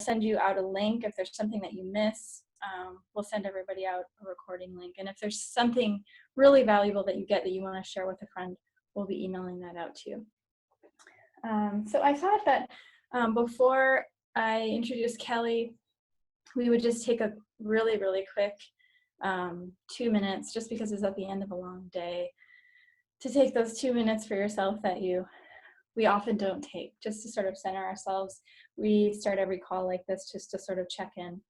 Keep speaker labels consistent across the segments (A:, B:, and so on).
A: send you out a link if there's something that you miss. We'll send everybody out a recording link. And if there's something really valuable that you get that you want to share with a friend, we'll be emailing that out to you. So I thought that before I introduce Kelly, we would just take a really, really quick 2 minutes, just because it's at the end of a long day, to take those 2 minutes for yourself that we often don't take, just to sort of center ourselves. We start every call like this just to sort of check in.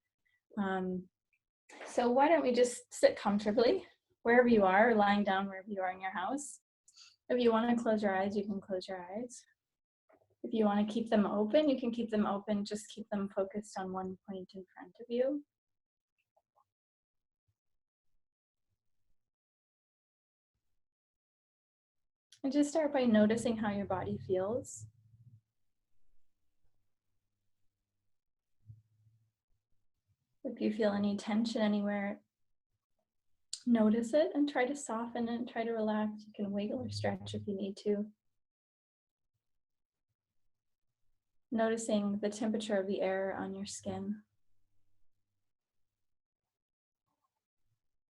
A: So why don't we just sit comfortably wherever you are, or lying down wherever you are in your house. If you want to close your eyes, you can close your eyes. If you want to keep them open, you can keep them open. Just keep them focused on one point in front of you. And just start by noticing how your body feels. If you feel any tension anywhere, notice it and try to soften it, try to relax. You can wiggle or stretch if you need to. Noticing the temperature of the air on your skin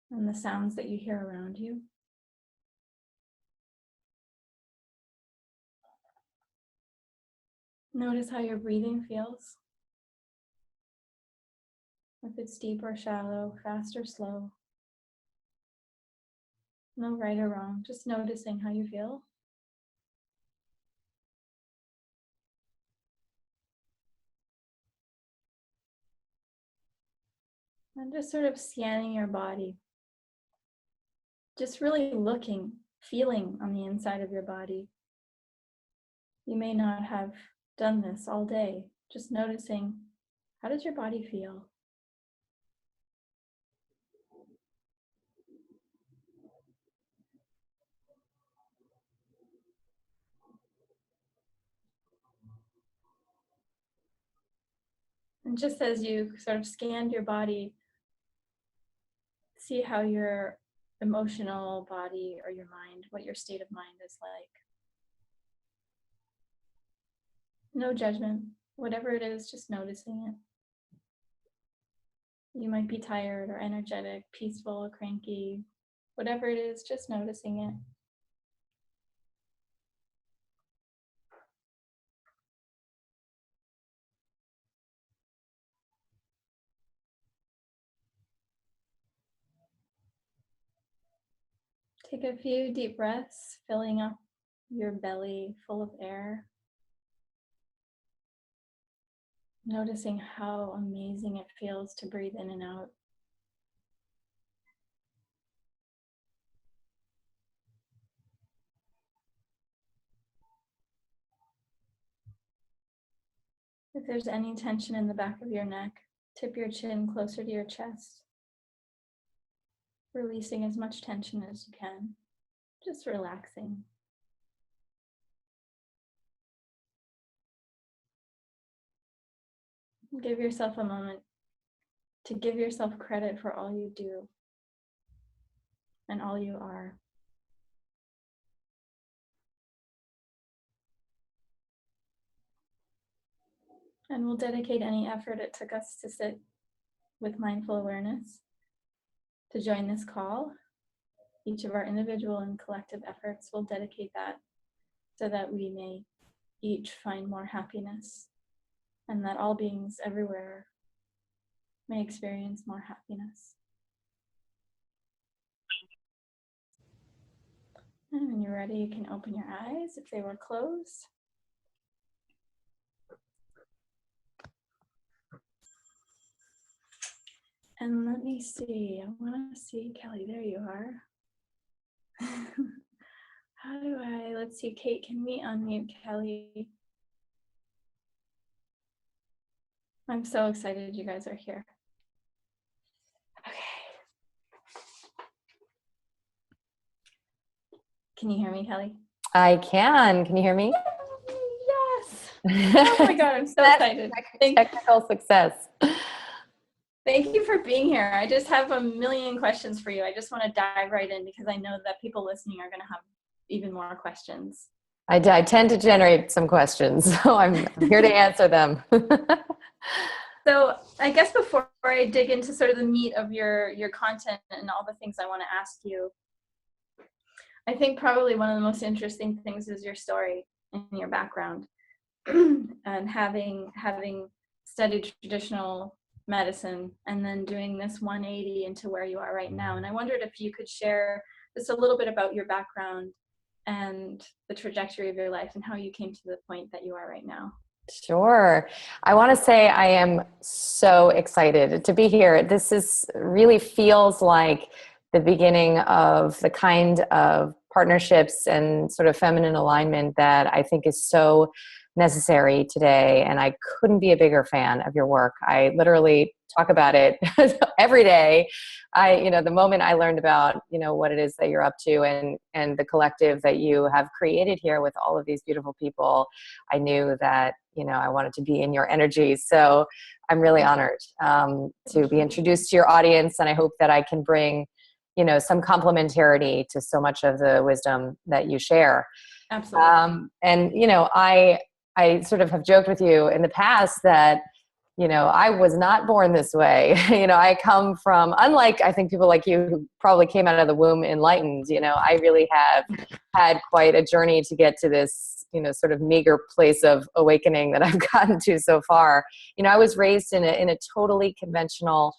A: and the sounds that you hear around you. Notice how your breathing feels. If it's deep or shallow, fast or slow. No right or wrong, just noticing how you feel. And just sort of scanning your body. Just really looking, feeling on the inside of your body. You may not have done this all day, just noticing, how does your body feel? And just as you sort of scanned your body, see how your emotional body or your mind, what your state of mind is like. No judgment, whatever it is, just noticing it. You might be tired or energetic, peaceful or cranky, whatever it is, just noticing it. Take a few deep breaths, filling up your belly full of air. Noticing how amazing it feels to breathe in and out. If there's any tension in the back of your neck, tip your chin closer to your chest, releasing as much tension as you can, just relaxing. Give yourself a moment to give yourself credit for all you do and all you are. And we'll dedicate any effort it took us to sit with mindful awareness to join this call. Each of our individual and collective efforts will dedicate that so that we may each find more happiness, and that all beings everywhere may experience more happiness. And when you're ready, you can open your eyes if they were closed. And let me see, I want to see Kelly, there you are. How do let's see, Kate, can we unmute Kelly? I'm so excited you guys are here. Okay. Can you hear me, Kelly?
B: I can. Can you hear me?
A: Yes. Oh my God, I'm so excited.
B: Technical success.
A: Thank you for being here. I just have a million questions for you. I just want to dive right in because I know that people listening are going to have even more questions.
B: I tend to generate some questions, so I'm here to answer them.
A: So I guess before I dig into sort of the meat of your content and all the things I want to ask you, I think probably one of the most interesting things is your story and your background. And having studied traditional medicine and then doing this 180 into where you are right now. And I wondered if you could share just a little bit about your background and the trajectory of your life and how you came to the point that you are right now.
B: Sure. I want to say I am so excited to be here. Really feels like the beginning of the kind of partnerships and sort of feminine alignment that I think is so necessary today. And I couldn't be a bigger fan of your work. I literally talk about it every day. The moment I learned about, what it is that you're up to and the collective that you have created here with all of these beautiful people, I knew that, I wanted to be in your energy. So I'm really honored to be introduced to your audience. And I hope that I can bring, some complementarity to so much of the wisdom that you share.
A: Absolutely.
B: I sort of have joked with you in the past that, I was not born this way. I come from, unlike I think people like you who probably came out of the womb enlightened, I really have had quite a journey to get to this, sort of meager place of awakening that I've gotten to so far. I was raised in a totally conventional,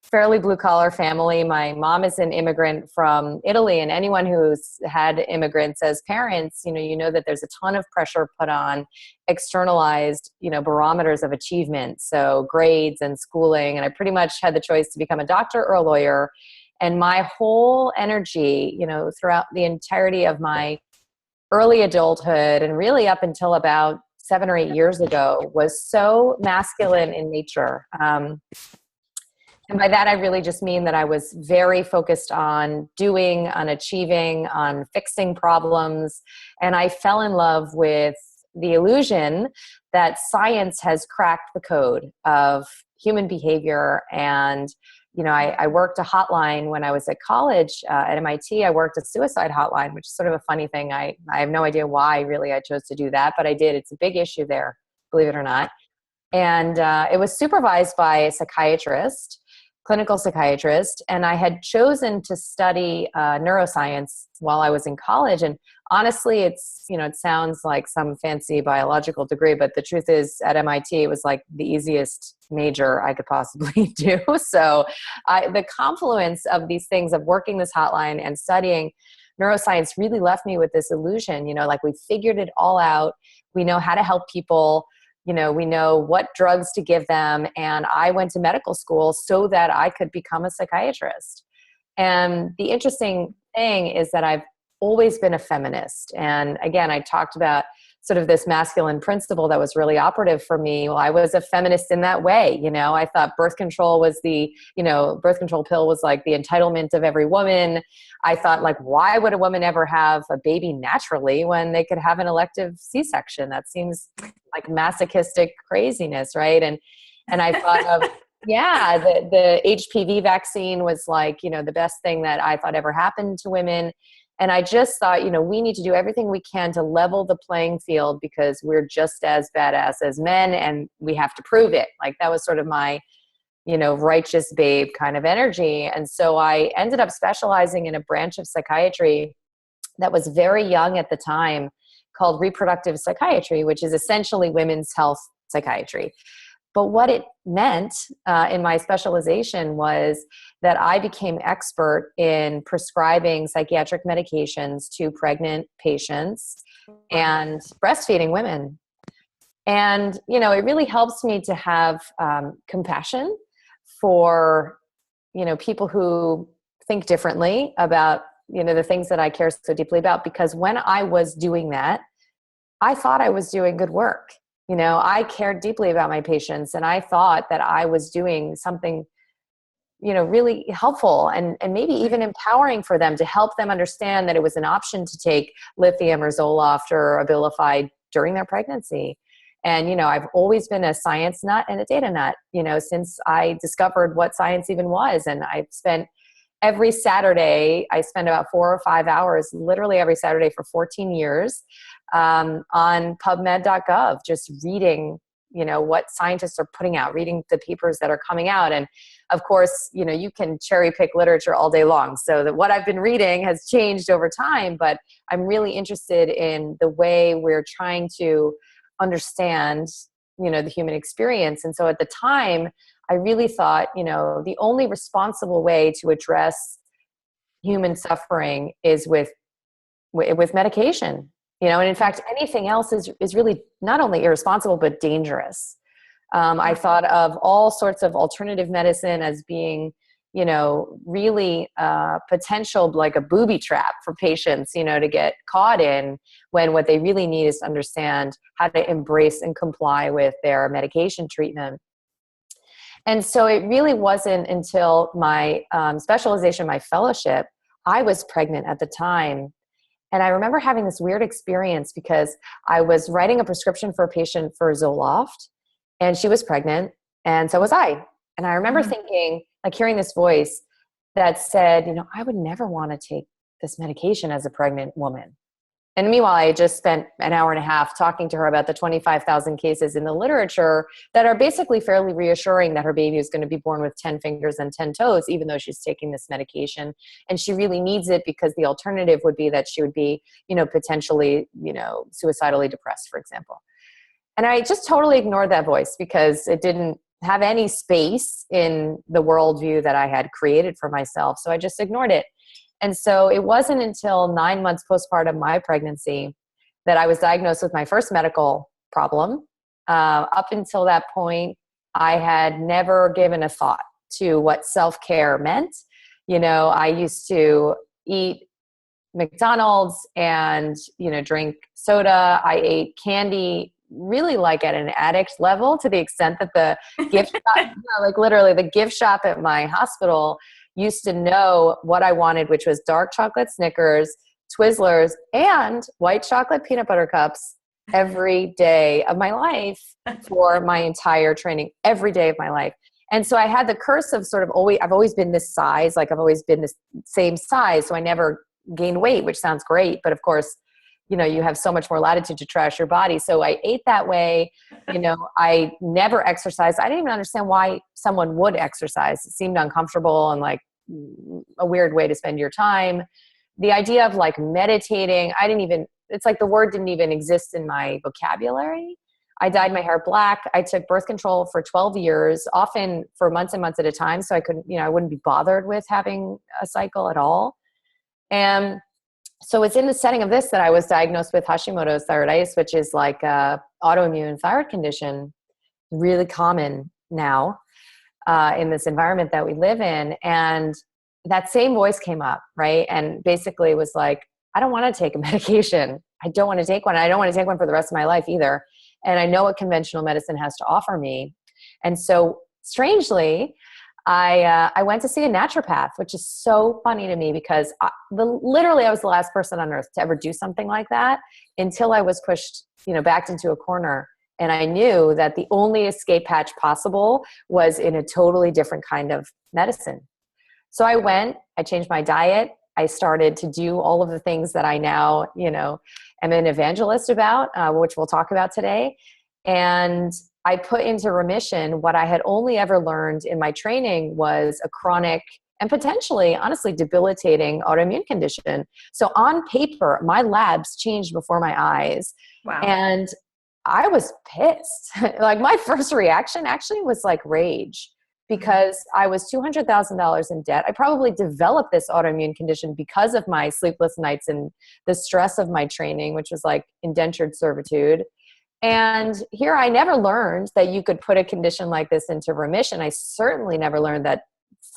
B: fairly blue collar family. My mom is an immigrant from Italy, and anyone who's had immigrants as parents, you know that there's a ton of pressure put on externalized, barometers of achievement. So grades and schooling, and I pretty much had the choice to become a doctor or a lawyer. And my whole energy, throughout the entirety of my early adulthood and really up until about 7 or 8 years ago was so masculine in nature. And by that, I really just mean that I was very focused on doing, on achieving, on fixing problems. And I fell in love with the illusion that science has cracked the code of human behavior. And, I worked a hotline when I was at college at MIT. I worked a suicide hotline, which is sort of a funny thing. I have no idea why really I chose to do that, but I did. It's a big issue there, believe it or not. And it was supervised by a psychiatrist, clinical psychiatrist, and I had chosen to study neuroscience while I was in college. And honestly, it sounds like some fancy biological degree, but the truth is at MIT, it was like the easiest major I could possibly do. So the confluence of these things of working this hotline and studying neuroscience really left me with this illusion, like we figured it all out. We know how to help people. We know what drugs to give them. And I went to medical school so that I could become a psychiatrist. And the interesting thing is that I've always been a feminist. And again, I talked about sort of this masculine principle that was really operative for me. Well, I was a feminist in that way. I thought birth control was birth control pill was like the entitlement of every woman. I thought, like, why would a woman ever have a baby naturally when they could have an elective C-section? That seems like masochistic craziness, right? And I thought of, yeah, the HPV vaccine was like, the best thing that I thought ever happened to women. And I just thought, we need to do everything we can to level the playing field because we're just as badass as men and we have to prove it. Like that was sort of my, righteous babe kind of energy. And so I ended up specializing in a branch of psychiatry that was very young at the time called reproductive psychiatry, which is essentially women's health psychiatry. But what it meant in my specialization was that I became expert in prescribing psychiatric medications to pregnant patients and breastfeeding women. And, it really helps me to have compassion for, people who think differently about, the things that I care so deeply about. Because when I was doing that, I thought I was doing good work. I cared deeply about my patients and I thought that I was doing something, really helpful and maybe even empowering for them to help them understand that it was an option to take lithium or Zoloft or Abilify during their pregnancy. And, I've always been a science nut and a data nut, since I discovered what science even was. And I've spent every Saturday, I spend about 4 or 5 hours, literally every Saturday for 14 years, on PubMed.gov, just reading, what scientists are putting out, reading the papers that are coming out. And of course, you can cherry pick literature all day long. So that what I've been reading has changed over time, but I'm really interested in the way we're trying to understand, the human experience. And so at the time, I really thought, the only responsible way to address human suffering is with medication, and in fact, anything else is really not only irresponsible, but dangerous. I thought of all sorts of alternative medicine as being, really potential, like a booby trap for patients, to get caught in, when what they really need is to understand how to embrace and comply with their medication treatment. And so it really wasn't until my specialization, my fellowship, I was pregnant at the time. And I remember having this weird experience because I was writing a prescription for a patient for Zoloft, and she was pregnant, and so was I. And I remember thinking, like hearing this voice that said, I would never want to take this medication as a pregnant woman. And meanwhile, I just spent an hour and a half talking to her about the 25,000 cases in the literature that are basically fairly reassuring that her baby is going to be born with 10 fingers and 10 toes, even though she's taking this medication. And she really needs it because the alternative would be that she would be, potentially, suicidally depressed, for example. And I just totally ignored that voice because it didn't have any space in the worldview that I had created for myself. So I just ignored it. And so it wasn't until 9 months postpartum my pregnancy that I was diagnosed with my first medical problem. Up until that point, I had never given a thought to what self-care meant. I used to eat McDonald's and, drink soda. I ate candy really like at an addict level, to the extent that the gift shop, like literally the gift shop at my hospital used to know what I wanted, which was dark chocolate Snickers, Twizzlers, and white chocolate peanut butter cups every day of my life for my entire training, every day of my life. And so I had the curse of I've always been this size, like I've always been this same size. So I never gained weight, which sounds great. But of course, you have so much more latitude to trash your body. So I ate that way. I never exercised. I didn't even understand why someone would exercise. It seemed uncomfortable and like a weird way to spend your time. The idea of like meditating, it's like the word didn't even exist in my vocabulary. I dyed my hair black. I took birth control for 12 years, often for months and months at a time. So I couldn't, I wouldn't be bothered with having a cycle at all. And so it's in the setting of this that I was diagnosed with Hashimoto's thyroiditis, which is like a autoimmune thyroid condition, really common now in this environment that we live in. And that same voice came up, right? And basically was like, I don't want to take a medication. I don't want to take one. I don't want to take one for the rest of my life either. And I know what conventional medicine has to offer me. And so strangely, I went to see a naturopath, which is so funny to me because literally I was the last person on earth to ever do something like that until I was pushed, backed into a corner. And I knew that the only escape hatch possible was in a totally different kind of medicine. So I went, I changed my diet. I started to do all of the things that I now, am an evangelist about, which we'll talk about today. And I put into remission what I had only ever learned in my training was a chronic and potentially, honestly, debilitating autoimmune condition. So on paper, my labs changed before my eyes.
A: Wow.
B: And I was pissed. Like my first reaction actually was like rage, because I was $200,000 in debt. I probably developed this autoimmune condition because of my sleepless nights and the stress of my training, which was like indentured servitude. And here I never learned that you could put a condition like this into remission. I certainly never learned that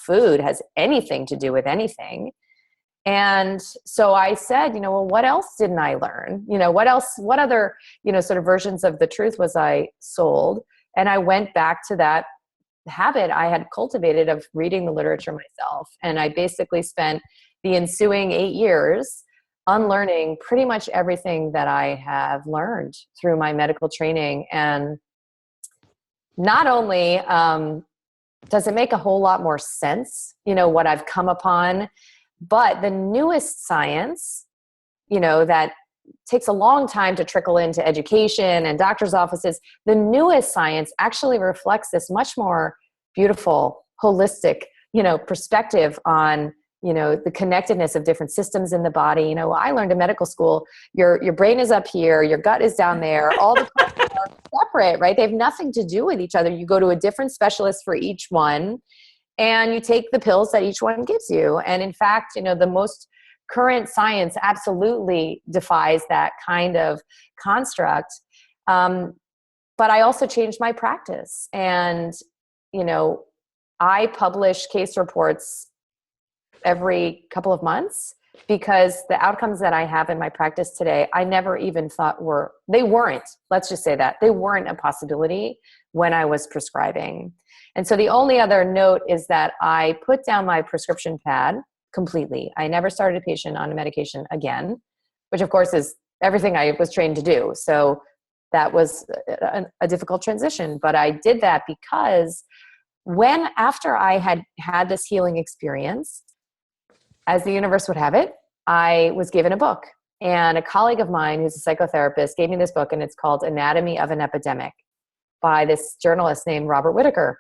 B: food has anything to do with anything. And so I said, well, what else didn't I learn? What other, sort of versions of the truth was I sold? And I went back to that habit I had cultivated of reading the literature myself. And I basically spent the ensuing 8 years unlearning pretty much everything that I have learned through my medical training. And not only does it make a whole lot more sense, what I've come upon, but the newest science, that takes a long time to trickle into education and doctors' offices. The newest science actually reflects this much more beautiful, holistic, perspective on, the connectedness of different systems in the body. I learned in medical school, your brain is up here, your gut is down there, all the parts are separate, right? They have nothing to do with each other. You go to a different specialist for each one, and you take the pills that each one gives you. And in fact, the most current science absolutely defies that kind of construct. But I also changed my practice. And, I publish case reports every couple of months, because the outcomes that I have in my practice today, I never even thought let's just say that, they weren't a possibility when I was prescribing. And so the only other note is that I put down my prescription pad completely. I never started a patient on a medication again, which of course is everything I was trained to do. So that was a difficult transition, but I did that because after I had this healing experience, as the universe would have it, I was given a book. And a colleague of mine who's a psychotherapist gave me this book, and it's called Anatomy of an Epidemic by this journalist named Robert Whitaker.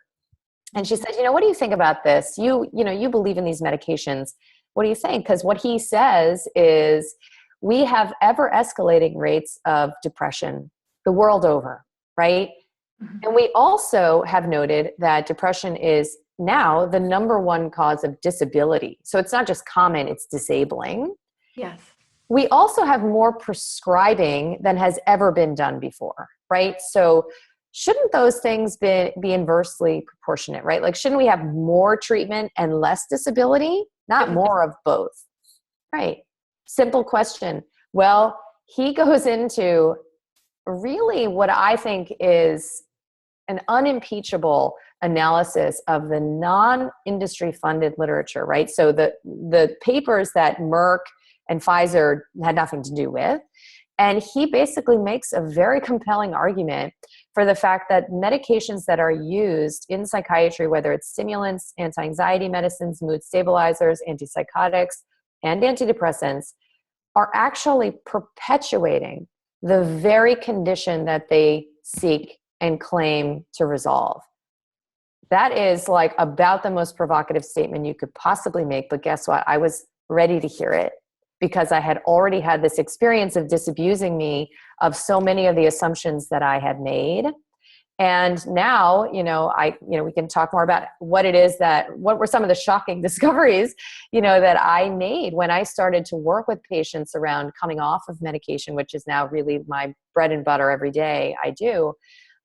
B: And she said, what do you think about this? You believe in these medications. What do you think? Because what he says is we have ever escalating rates of depression the world over, right? Mm-hmm. And we also have noted that depression is now the number one cause of disability. So it's not just common, it's disabling.
A: Yes.
B: We also have more prescribing than has ever been done before, right? So shouldn't those things be inversely proportionate, right? Like, shouldn't we have more treatment and less disability, not more of both? Right. Simple question. Well, he goes into really what I think is an unimpeachable analysis of the non-industry funded literature, right? So the papers that Merck and Pfizer had nothing to do with. And he basically makes a very compelling argument for the fact that medications that are used in psychiatry, whether it's stimulants, anti-anxiety medicines, mood stabilizers, antipsychotics, and antidepressants, are actually perpetuating the very condition that they seek and claim to resolve. That is like about the most provocative statement you could possibly make. But guess what? I was ready to hear it because I had already had this experience of disabusing me of so many of the assumptions that I had made. And now, we can talk more about what were some of the shocking discoveries, that I made when I started to work with patients around coming off of medication, which is now really my bread and butter every day I do.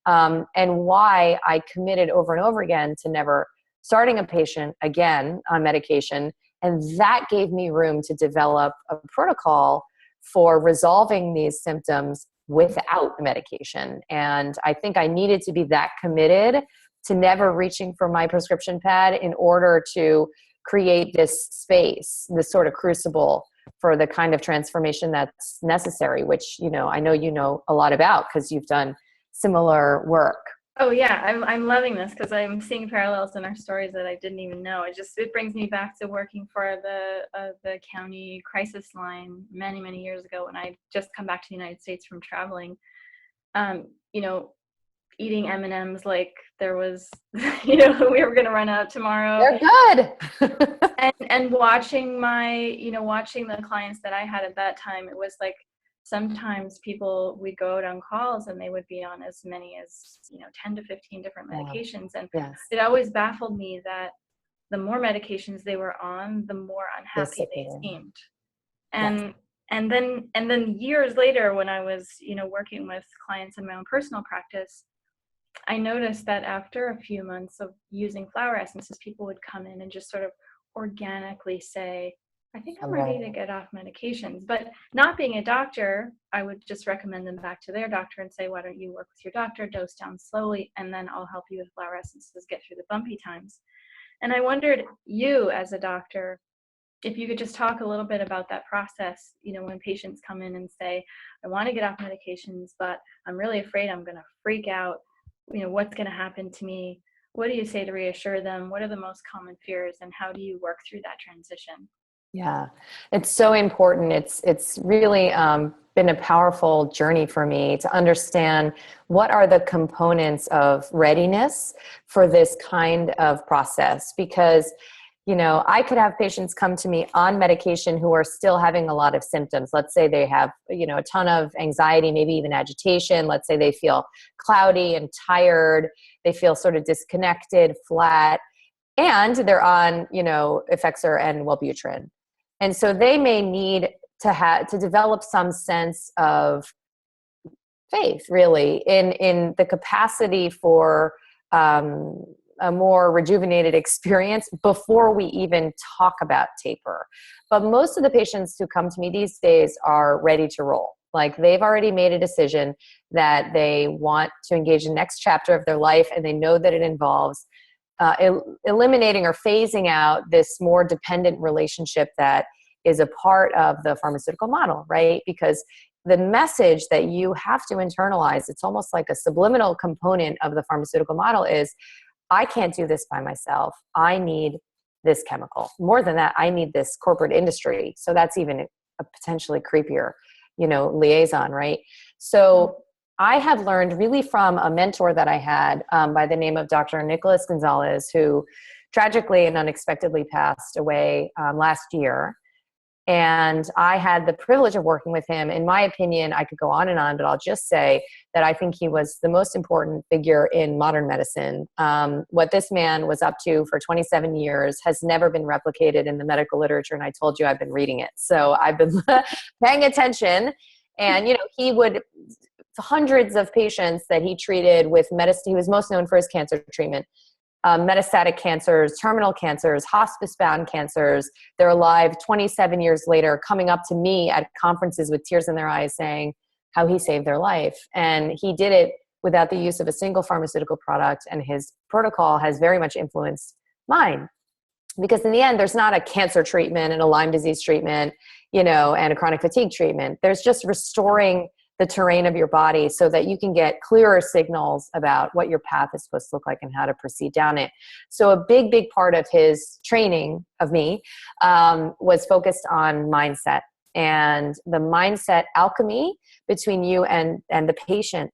B: And why I committed over and over again to never starting a patient again on medication. And that gave me room to develop a protocol for resolving these symptoms without medication. And I think I needed to be that committed to never reaching for my prescription pad in order to create this space, this sort of crucible for the kind of transformation that's necessary, which, I know you know a lot about because you've done similar work.
A: Oh yeah, I'm loving this because I'm seeing parallels in our stories that I didn't even know. It brings me back to working for the county crisis line many years ago when I just come back to the United States from traveling. Eating M&Ms like there was, we were going to run out tomorrow.
B: They're good.
A: and watching watching the clients that I had at that time, it was like sometimes we'd go out on calls and they would be on as many as 10 to 15 different medications. And
B: yes.
A: It always baffled me that the more medications they were on, the more unhappy they seemed. And then years later, when I was working with clients in my own personal practice, I noticed that after a few months of using flower essences, people would come in and just sort of organically say, I think I'm ready to get off medications. But not being a doctor, I would just recommend them back to their doctor and say, why don't you work with your doctor, dose down slowly, and then I'll help you with flower essences, get through the bumpy times. And I wondered, you as a doctor, if you could just talk a little bit about that process, when patients come in and say, I want to get off medications, but I'm really afraid I'm going to freak out. What's going to happen to me? What do you say to reassure them? What are the most common fears, and how do you work through that transition?
B: Yeah, it's so important. It's really been a powerful journey for me to understand what are the components of readiness for this kind of process. Because, you know, I could have patients come to me on medication who are still having a lot of symptoms. Let's say they have, you know, a ton of anxiety, maybe even agitation. Let's say they feel cloudy and tired. They feel sort of disconnected, flat, and they're on, you know, Effexor and Wellbutrin. And so they may need to develop some sense of faith, really, in the capacity for a more rejuvenated experience before we even talk about taper. But most of the patients who come to me these days are ready to roll. Like, they've already made a decision that they want to engage in the next chapter of their life, and they know that it involves eliminating or phasing out this more dependent relationship that is a part of the pharmaceutical model, right? Because the message that you have to internalize, it's almost like a subliminal component of the pharmaceutical model, is I can't do this by myself. I need this chemical. More than that, I need this corporate industry. So that's even a potentially creepier, you know, liaison, right? So I have learned really from a mentor that I had by the name of Dr. Nicholas Gonzalez, who tragically and unexpectedly passed away last year. And I had the privilege of working with him. In my opinion, I could go on and on, but I'll just say that I think he was the most important figure in modern medicine. What this man was up to for 27 years has never been replicated in the medical literature. And I told you I've been reading it. So I've been paying attention. And, you know, he would, hundreds of patients that he treated with medicine. He was most known for his cancer treatment. Metastatic cancers, terminal cancers, hospice-bound cancers. They're alive 27 years later, coming up to me at conferences with tears in their eyes saying how he saved their life. And he did it without the use of a single pharmaceutical product, and his protocol has very much influenced mine. Because in the end, there's not a cancer treatment and a Lyme disease treatment, you know, and a chronic fatigue treatment. There's just restoring the terrain of your body so that you can get clearer signals about what your path is supposed to look like and how to proceed down it. So a big, big part of his training of me was focused on mindset and the mindset alchemy between you and the patient.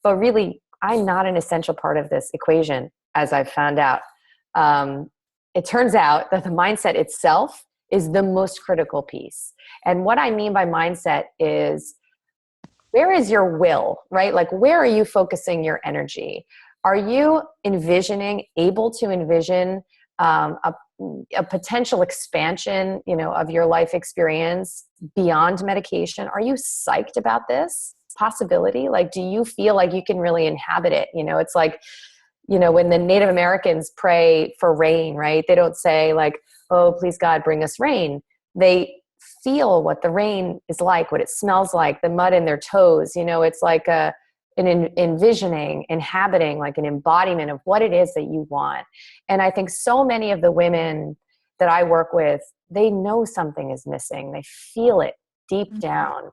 B: But really, I'm not an essential part of this equation, as I've found out. It turns out that the mindset itself is the most critical piece. And what I mean by mindset is, where is your will, right? Like, where are you focusing your energy? Are you able to envision a potential expansion, you know, of your life experience beyond medication? Are you psyched about this possibility? Like, do you feel like you can really inhabit it? You know, it's like, you know, when the Native Americans pray for rain, right? They don't say like, oh, please God, bring us rain. They feel what the rain is like, what it smells like, the mud in their toes. You know, it's like an envisioning, inhabiting, like an embodiment of what it is that you want. And I think so many of the women that I work with, they know something is missing. They feel it deep down.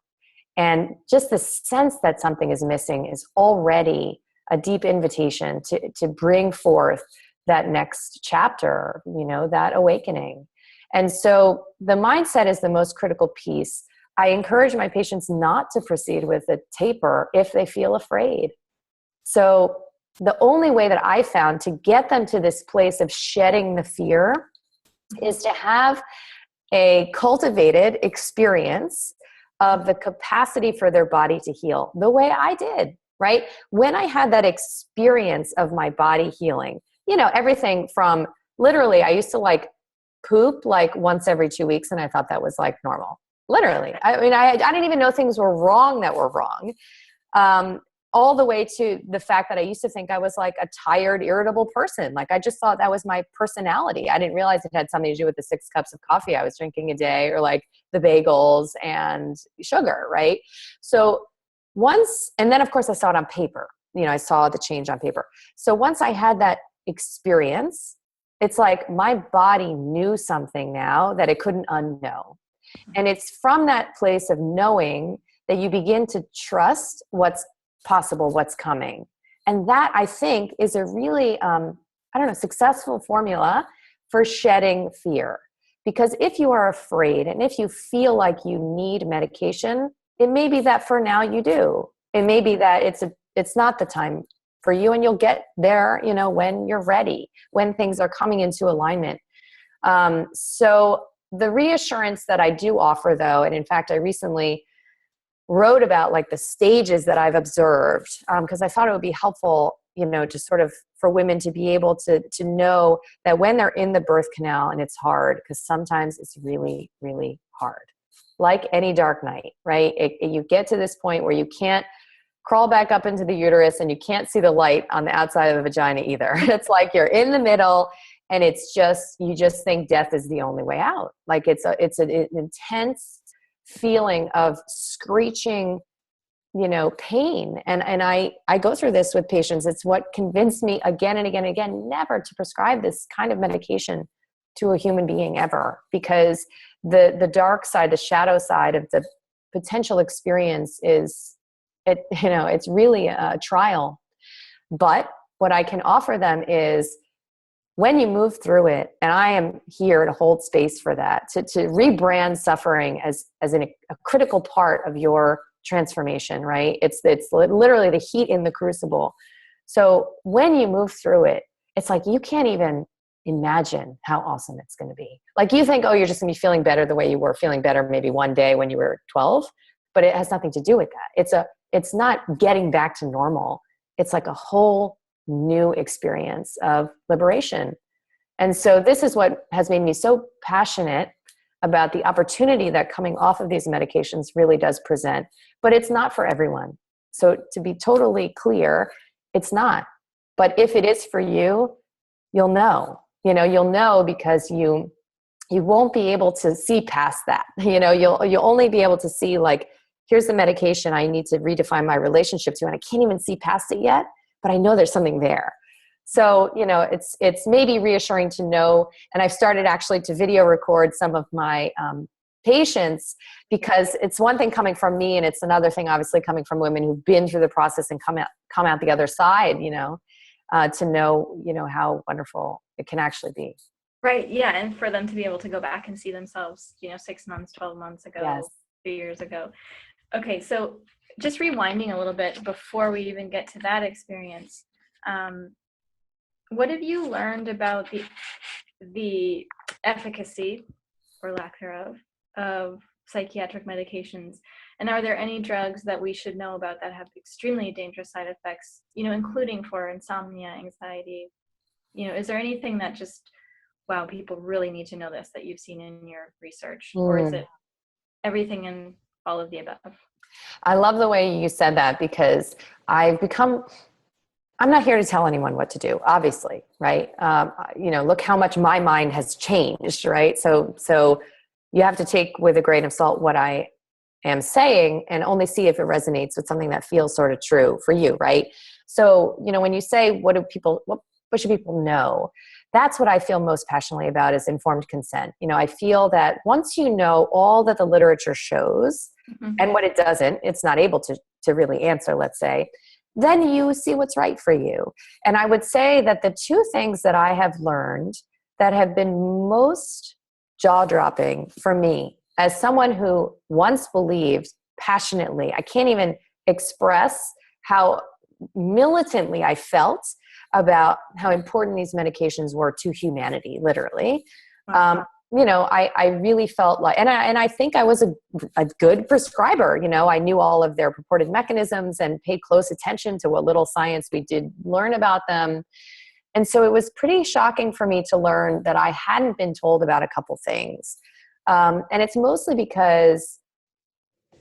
B: And just the sense that something is missing is already a deep invitation to bring forth that next chapter, you know, that awakening. And so the mindset is the most critical piece. I encourage my patients not to proceed with a taper if they feel afraid. So the only way that I found to get them to this place of shedding the fear is to have a cultivated experience of the capacity for their body to heal the way I did, right? When I had that experience of my body healing, you know, everything from literally, I used to like poop like once every 2 weeks, and I thought that was like normal. Literally. I mean, I didn't even know things were wrong that were wrong. All the way to the fact that I used to think I was like a tired, irritable person. Like, I just thought that was my personality. I didn't realize it had something to do with the 6 cups of coffee I was drinking a day, or like the bagels and sugar, right? So and then of course I saw it on paper. You know, I saw the change on paper. So once I had that experience, it's like my body knew something now that it couldn't unknow. And it's from that place of knowing that you begin to trust what's possible, what's coming. And that, I think, is a really, successful formula for shedding fear. Because if you are afraid and if you feel like you need medication, it may be that for now you do. It may be that it's not the time for you, and you'll get there, you know, when you're ready, when things are coming into alignment. So the reassurance that I do offer, though, and in fact, I recently wrote about like the stages that I've observed, because I thought it would be helpful, you know, to sort of for women to be able to know that when they're in the birth canal and it's hard, because sometimes it's really, really hard. Like any dark night, right? You get to this point where you can't crawl back up into the uterus and you can't see the light on the outside of the vagina either. It's like you're in the middle and it's just, you just think death is the only way out. Like it's an intense feeling of screeching, you know, pain. And I go through this with patients. It's what convinced me again and again and again, never to prescribe this kind of medication to a human being ever, because the dark side, the shadow side of the potential experience is, it, you know, it's really a trial. But what I can offer them is, when you move through it, and I am here to hold space for that, to rebrand suffering as a critical part of your transformation, right? It's literally the heat in the crucible. So when you move through it, it's like you can't even imagine how awesome it's going to be. Like you think, oh, you're just going to be feeling better the way you were feeling better maybe one day when you were 12, but it has nothing to do with that. It's not getting back to normal. It's like a whole new experience of liberation. And so this is what has made me so passionate about the opportunity that coming off of these medications really does present, but it's not for everyone. So to be totally clear, it's not. But if it is for you, you'll know, you'll know, because you won't be able to see past that. You'll only be able to see, like, here's the medication I need to redefine my relationship to, and I can't even see past it yet, but I know there's something there. So, it's maybe reassuring to know, and I've started actually to video record some of my patients, because it's one thing coming from me, and it's another thing obviously coming from women who've been through the process and come out the other side, to know how wonderful it can actually be.
A: Right. Yeah. And for them to be able to go back and see themselves, 6 months, 12 months ago,
B: Yes.
A: 3 years ago. Okay. So just rewinding a little bit before we even get to that experience, what have you learned about the efficacy, or lack thereof, of psychiatric medications? And are there any drugs that we should know about that have extremely dangerous side effects, including for insomnia, anxiety? Is there anything that just, wow, people really need to know this, that you've seen in your research? Or is it everything and all of the above?
B: I love the way you said that, because I'm not here to tell anyone what to do, obviously, right? Look how much my mind has changed, right? So you have to take with a grain of salt what I am saying, and only see if it resonates with something that feels sort of true for you, right? So, when you say, what should people know? That's what I feel most passionately about, is informed consent. I feel that once you know all that the literature shows, and what it doesn't, it's not able to really answer, let's say, then you see what's right for you. And I would say that the two things that I have learned that have been most jaw-dropping for me, as someone who once believed passionately, I can't even express how militantly I felt about how important these medications were to humanity, literally.
A: Wow.
B: I really felt like, and I think I was a good prescriber. I knew all of their purported mechanisms and paid close attention to what little science we did learn about them. And so it was pretty shocking for me to learn that I hadn't been told about a couple things. And it's mostly because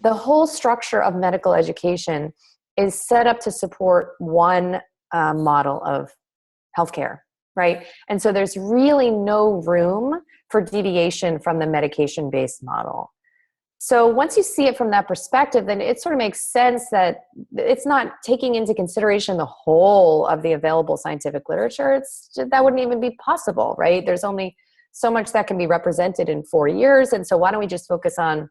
B: the whole structure of medical education is set up to support one model of healthcare, right? And so there's really no room for deviation from the medication-based model. So once you see it from that perspective, then it sort of makes sense that it's not taking into consideration the whole of the available scientific literature. That wouldn't even be possible, right? There's only so much that can be represented in 4 years. And so why don't we just focus on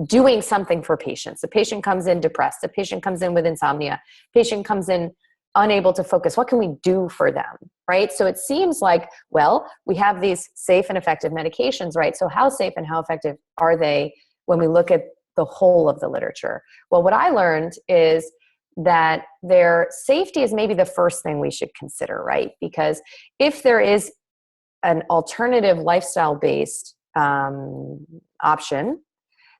B: doing something for patients? A patient comes in depressed, a patient comes in with insomnia, a patient comes in unable to focus. What can we do for them, right? So it seems like, well, we have these safe and effective medications, right? So how safe and how effective are they when we look at the whole of the literature. Well, what I learned is that their safety is maybe the first thing we should consider, right? Because if there is an alternative lifestyle-based option,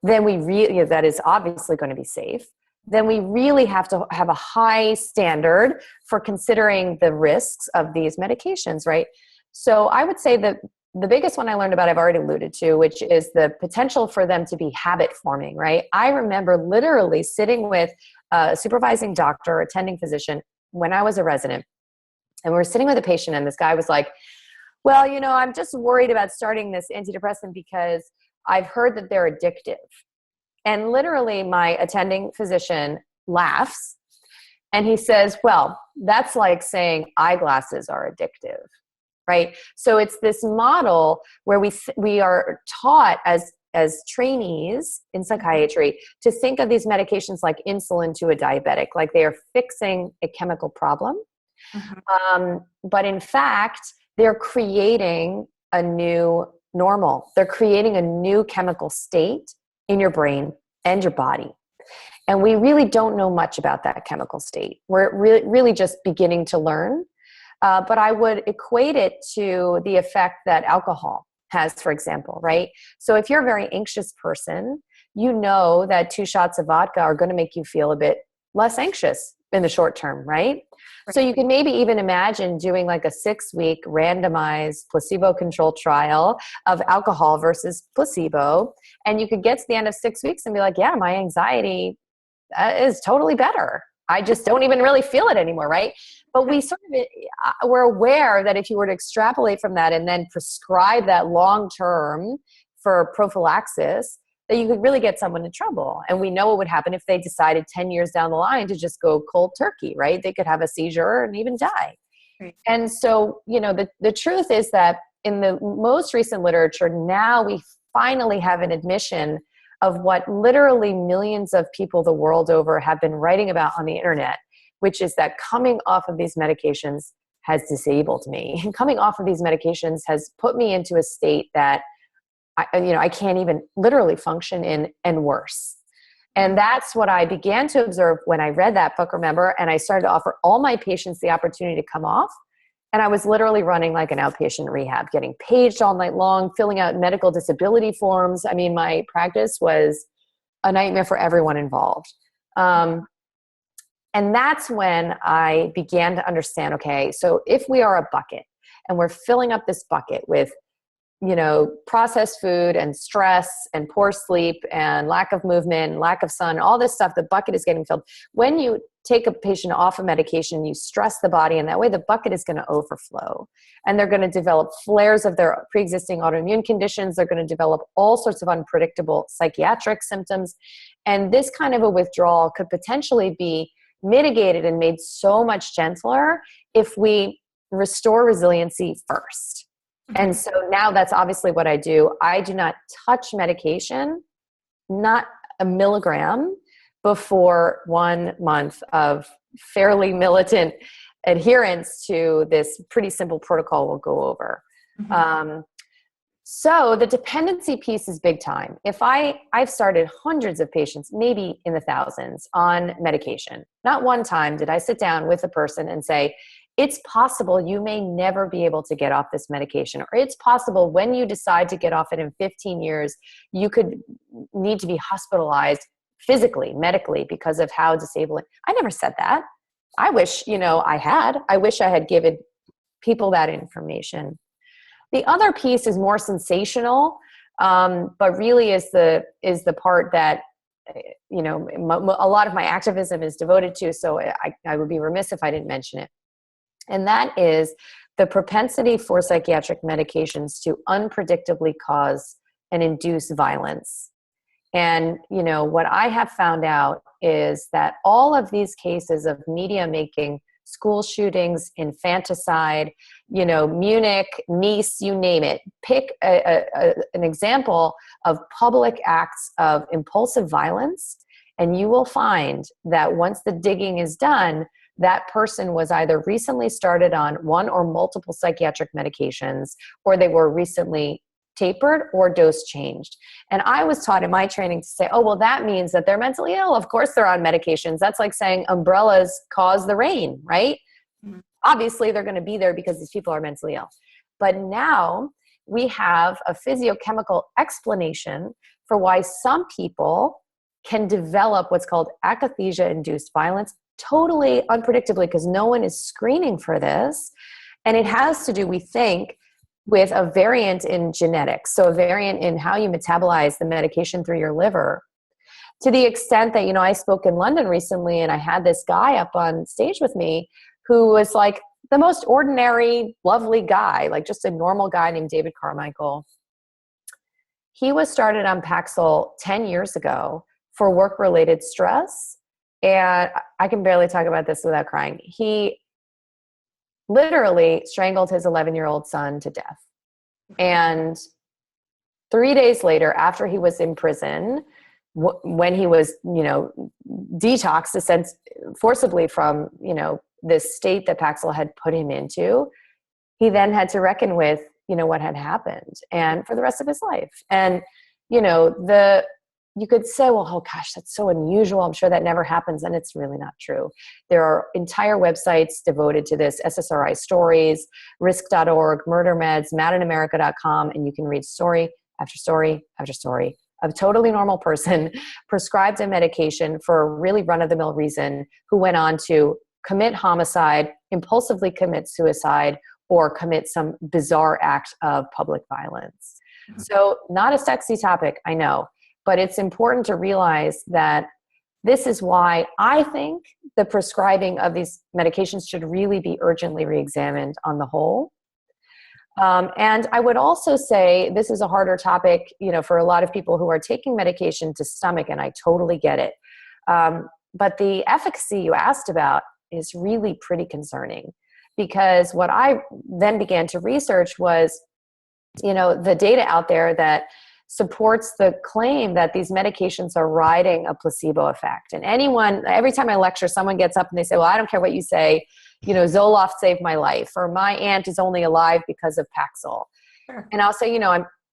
B: then we really, that is obviously going to be safe, then we really have to have a high standard for considering the risks of these medications, right? So I would say that the biggest one I learned about, I've already alluded to, which is the potential for them to be habit forming, right? I remember literally sitting with a supervising doctor, attending physician when I was a resident, and we were sitting with a patient, and this guy was like, well, I'm just worried about starting this antidepressant because I've heard that they're addictive. And literally my attending physician laughs and he says, well, that's like saying eyeglasses are addictive, right? So it's this model where we are taught as trainees in psychiatry to think of these medications like insulin to a diabetic, like they are fixing a chemical problem. But in fact, they're creating a new normal. They're creating a new chemical state in your brain and your body. And we really don't know much about that chemical state. We're really just beginning to learn. But I would equate it to the effect that alcohol has, for example, right? So if you're a very anxious person, you know that 2 shots of vodka are going to make you feel a bit less anxious in the short term, right? So you can maybe even imagine doing like a 6-week randomized placebo-controlled trial of alcohol versus placebo. And you could get to the end of 6 weeks and be like, yeah, my anxiety is totally better. I just don't even really feel it anymore, right? But we sort of, we're aware that if you were to extrapolate from that and then prescribe that long-term for prophylaxis, that you could really get someone in trouble. And we know what would happen if they decided 10 years down the line to just go cold turkey, right? They could have a seizure and even die. Right. And so, the truth is that in the most recent literature, now we finally have an admission of what literally millions of people the world over have been writing about on the internet, which is that coming off of these medications has disabled me. And coming off of these medications has put me into a state that I can't even literally function in, and worse. And that's what I began to observe when I read that book, remember, and I started to offer all my patients the opportunity to come off. And I was literally running like an outpatient rehab, getting paged all night long, filling out medical disability forms. I mean, my practice was a nightmare for everyone involved. And that's when I began to understand, okay, so if we are a bucket and we're filling up this bucket with processed food and stress and poor sleep and lack of movement, lack of sun, all this stuff, the bucket is getting filled. When you take a patient off of medication, you stress the body, and that way the bucket is going to overflow. And they're going to develop flares of their pre-existing autoimmune conditions. They're going to develop all sorts of unpredictable psychiatric symptoms. And this kind of a withdrawal could potentially be mitigated and made so much gentler if we restore resiliency first. And so now that's obviously what I do. I do not touch medication, not a milligram, before 1 month of fairly militant adherence to this pretty simple protocol we'll go over. So the dependency piece is big time. If I've started hundreds of patients, maybe in the thousands, on medication. Not one time did I sit down with a person and say, it's possible you may never be able to get off this medication, or it's possible when you decide to get off it in 15 years, you could need to be hospitalized physically, medically, because of how disabling. I never said that. I wish, I wish I had given people that information. The other piece is more sensational, but really is the part that, a lot of my activism is devoted to. So I would be remiss if I didn't mention it. And that is the propensity for psychiatric medications to unpredictably cause and induce violence. And, what I have found out is that all of these cases of media making school shootings, infanticide, Munich, Nice, you name it, pick an example of public acts of impulsive violence, and you will find that once the digging is done, that person was either recently started on one or multiple psychiatric medications, or they were recently tapered or dose changed. And I was taught in my training to say, oh, well, that means that they're mentally ill. Of course they're on medications. That's like saying umbrellas cause the rain, right? Mm-hmm. Obviously they're going to be there because these people are mentally ill. But now we have a physiochemical explanation for why some people can develop what's called akathisia-induced violence, totally unpredictably, because no one is screening for this. And it has to do, we think, with a variant in genetics, so a variant in how you metabolize the medication through your liver, to the extent that, I spoke in London recently and I had this guy up on stage with me who was like the most ordinary, lovely guy, like just a normal guy named David Carmichael. He was started on Paxil 10 years ago for work-related stress. And I can barely talk about this without crying. He literally strangled his 11-year-old son to death. And 3 days later, after he was in prison, when he was, detoxed forcibly from, this state that Paxil had put him into, he then had to reckon with, what had happened and for the rest of his life. And, you could say, well, oh gosh, that's so unusual. I'm sure that never happens. And it's really not true. There are entire websites devoted to this, SSRI stories, risk.org, murder meds, madinamerica.com. And you can read story after story after story of a totally normal person prescribed a medication for a really run-of-the-mill reason who went on to commit homicide, impulsively commit suicide, or commit some bizarre act of public violence. Mm-hmm. So not a sexy topic, I know. But it's important to realize that this is why I think the prescribing of these medications should really be urgently reexamined on the whole. And I would also say this is a harder topic, for a lot of people who are taking medication to stomach, and I totally get it. But the efficacy you asked about is really pretty concerning, because what I then began to research was, the data out there that supports the claim that these medications are riding a placebo effect. And every time I lecture, someone gets up and they say, well, I don't care what you say, Zoloft saved my life, or my aunt is only alive because of Paxil. Sure. And I'll say,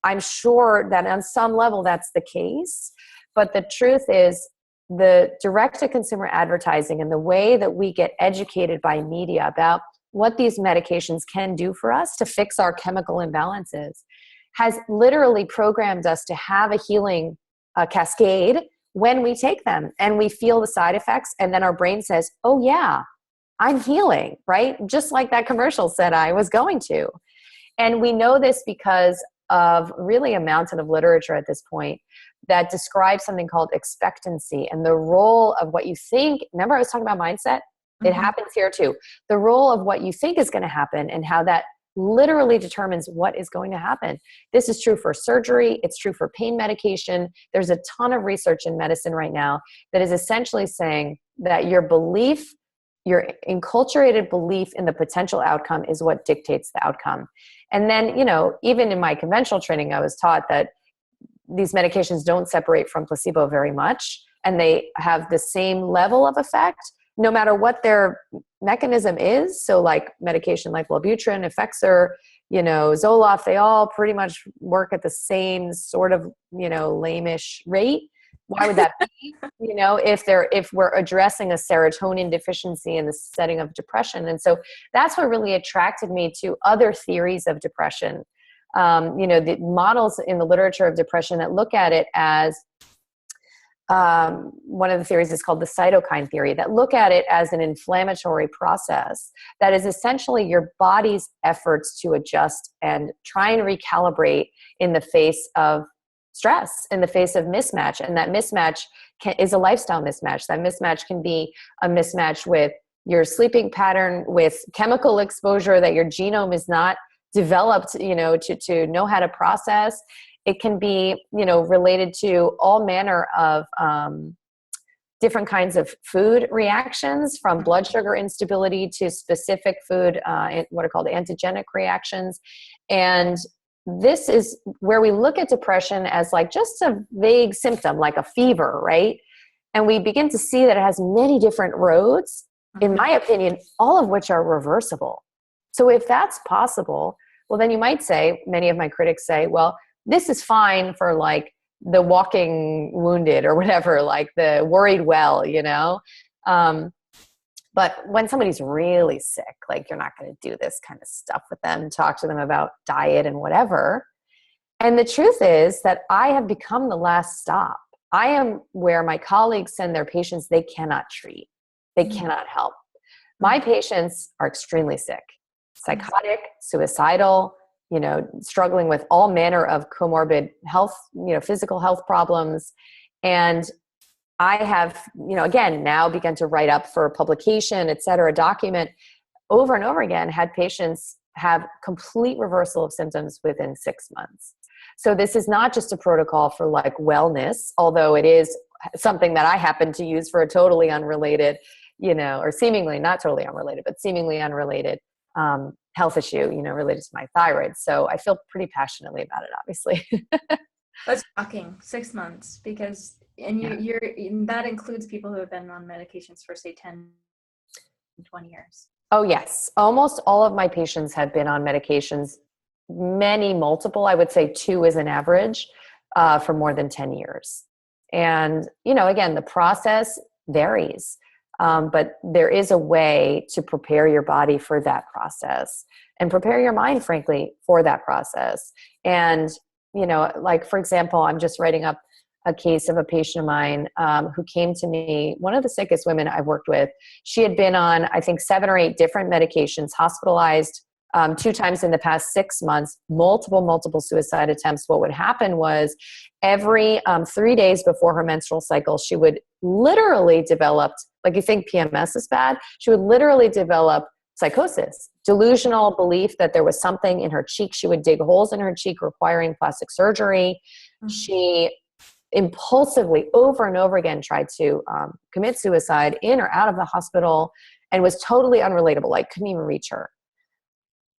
B: I'm sure that on some level that's the case, but the truth is the direct-to-consumer advertising and the way that we get educated by media about what these medications can do for us to fix our chemical imbalances has literally programmed us to have a healing cascade when we take them, and we feel the side effects, and then our brain says, oh yeah, I'm healing, right? Just like that commercial said I was going to. And we know this because of really a mountain of literature at this point that describes something called expectancy and the role of what you think. Remember I was talking about mindset? Mm-hmm. It happens here too. The role of what you think is going to happen and how that literally determines what is going to happen. This is true for surgery. It's true for pain medication. There's a ton of research in medicine right now that is essentially saying that your belief, your enculturated belief in the potential outcome is what dictates the outcome. And then, even in my conventional training, I was taught that these medications don't separate from placebo very much, and they have the same level of effect no matter what their mechanism is. So like medication like Wellbutrin, Effexor, Zoloft, they all pretty much work at the same sort of, lame-ish rate. Why would that be? If we're addressing a serotonin deficiency in the setting of depression. And so that's what really attracted me to other theories of depression. The models in the literature of depression that look at it as one of the theories is called the cytokine theory, that look at it as an inflammatory process that is essentially your body's efforts to adjust and try and recalibrate in the face of stress, in the face of mismatch. And that mismatch is a lifestyle mismatch. That mismatch can be a mismatch with your sleeping pattern, with chemical exposure that your genome is not developed, to know how to process. It can be, related to all manner of different kinds of food reactions, from blood sugar instability to specific food, what are called antigenic reactions. And this is where we look at depression as like just a vague symptom, like a fever, right? And we begin to see that it has many different roads, in my opinion, all of which are reversible. So if that's possible, well, then you might say, many of my critics say, well, this is fine for like the walking wounded or whatever, like the worried well, you know? But when somebody's really sick, like you're not going to do this kind of stuff with them, talk to them about diet and whatever. And the truth is that I have become the last stop. I am where my colleagues send their patients they cannot treat. They cannot help. My patients are extremely sick, psychotic, suicidal, you know, struggling with all manner of comorbid health, you know, physical health problems. And I have, you know, again, now begun to write up for publication, et cetera, document over and over again, had patients have complete reversal of symptoms within 6 months. So this is not just a protocol for like wellness, although it is something that I happen to use for a totally unrelated, you know, or seemingly not totally unrelated, but seemingly unrelated health issue, you know, related to my thyroid. So I feel pretty passionately about it, obviously.
A: That's shocking, 6 months, because, and you're that includes people who have been on medications for say 10, 20 years.
B: Oh yes. Almost all of my patients have been on medications, many multiple, I would say 2 is an average, for more than 10 years. And, you know, again, the process varies, but there is a way to prepare your body for that process and prepare your mind, frankly, for that process. And, you know, like, for example, I'm just writing up a case of a patient of mine who came to me, one of the sickest women I've worked with. She had been on, I think, 7 or 8 different medications, hospitalized 2 times in the past 6 months, multiple suicide attempts. What would happen was every 3 days before her menstrual cycle, she would literally develop, like you think PMS is bad, she would literally develop psychosis, delusional belief that there was something in her cheek. She would dig holes in her cheek requiring plastic surgery. Mm-hmm. She impulsively over and over again tried to commit suicide in or out of the hospital and was totally unrelatable, like couldn't even reach her.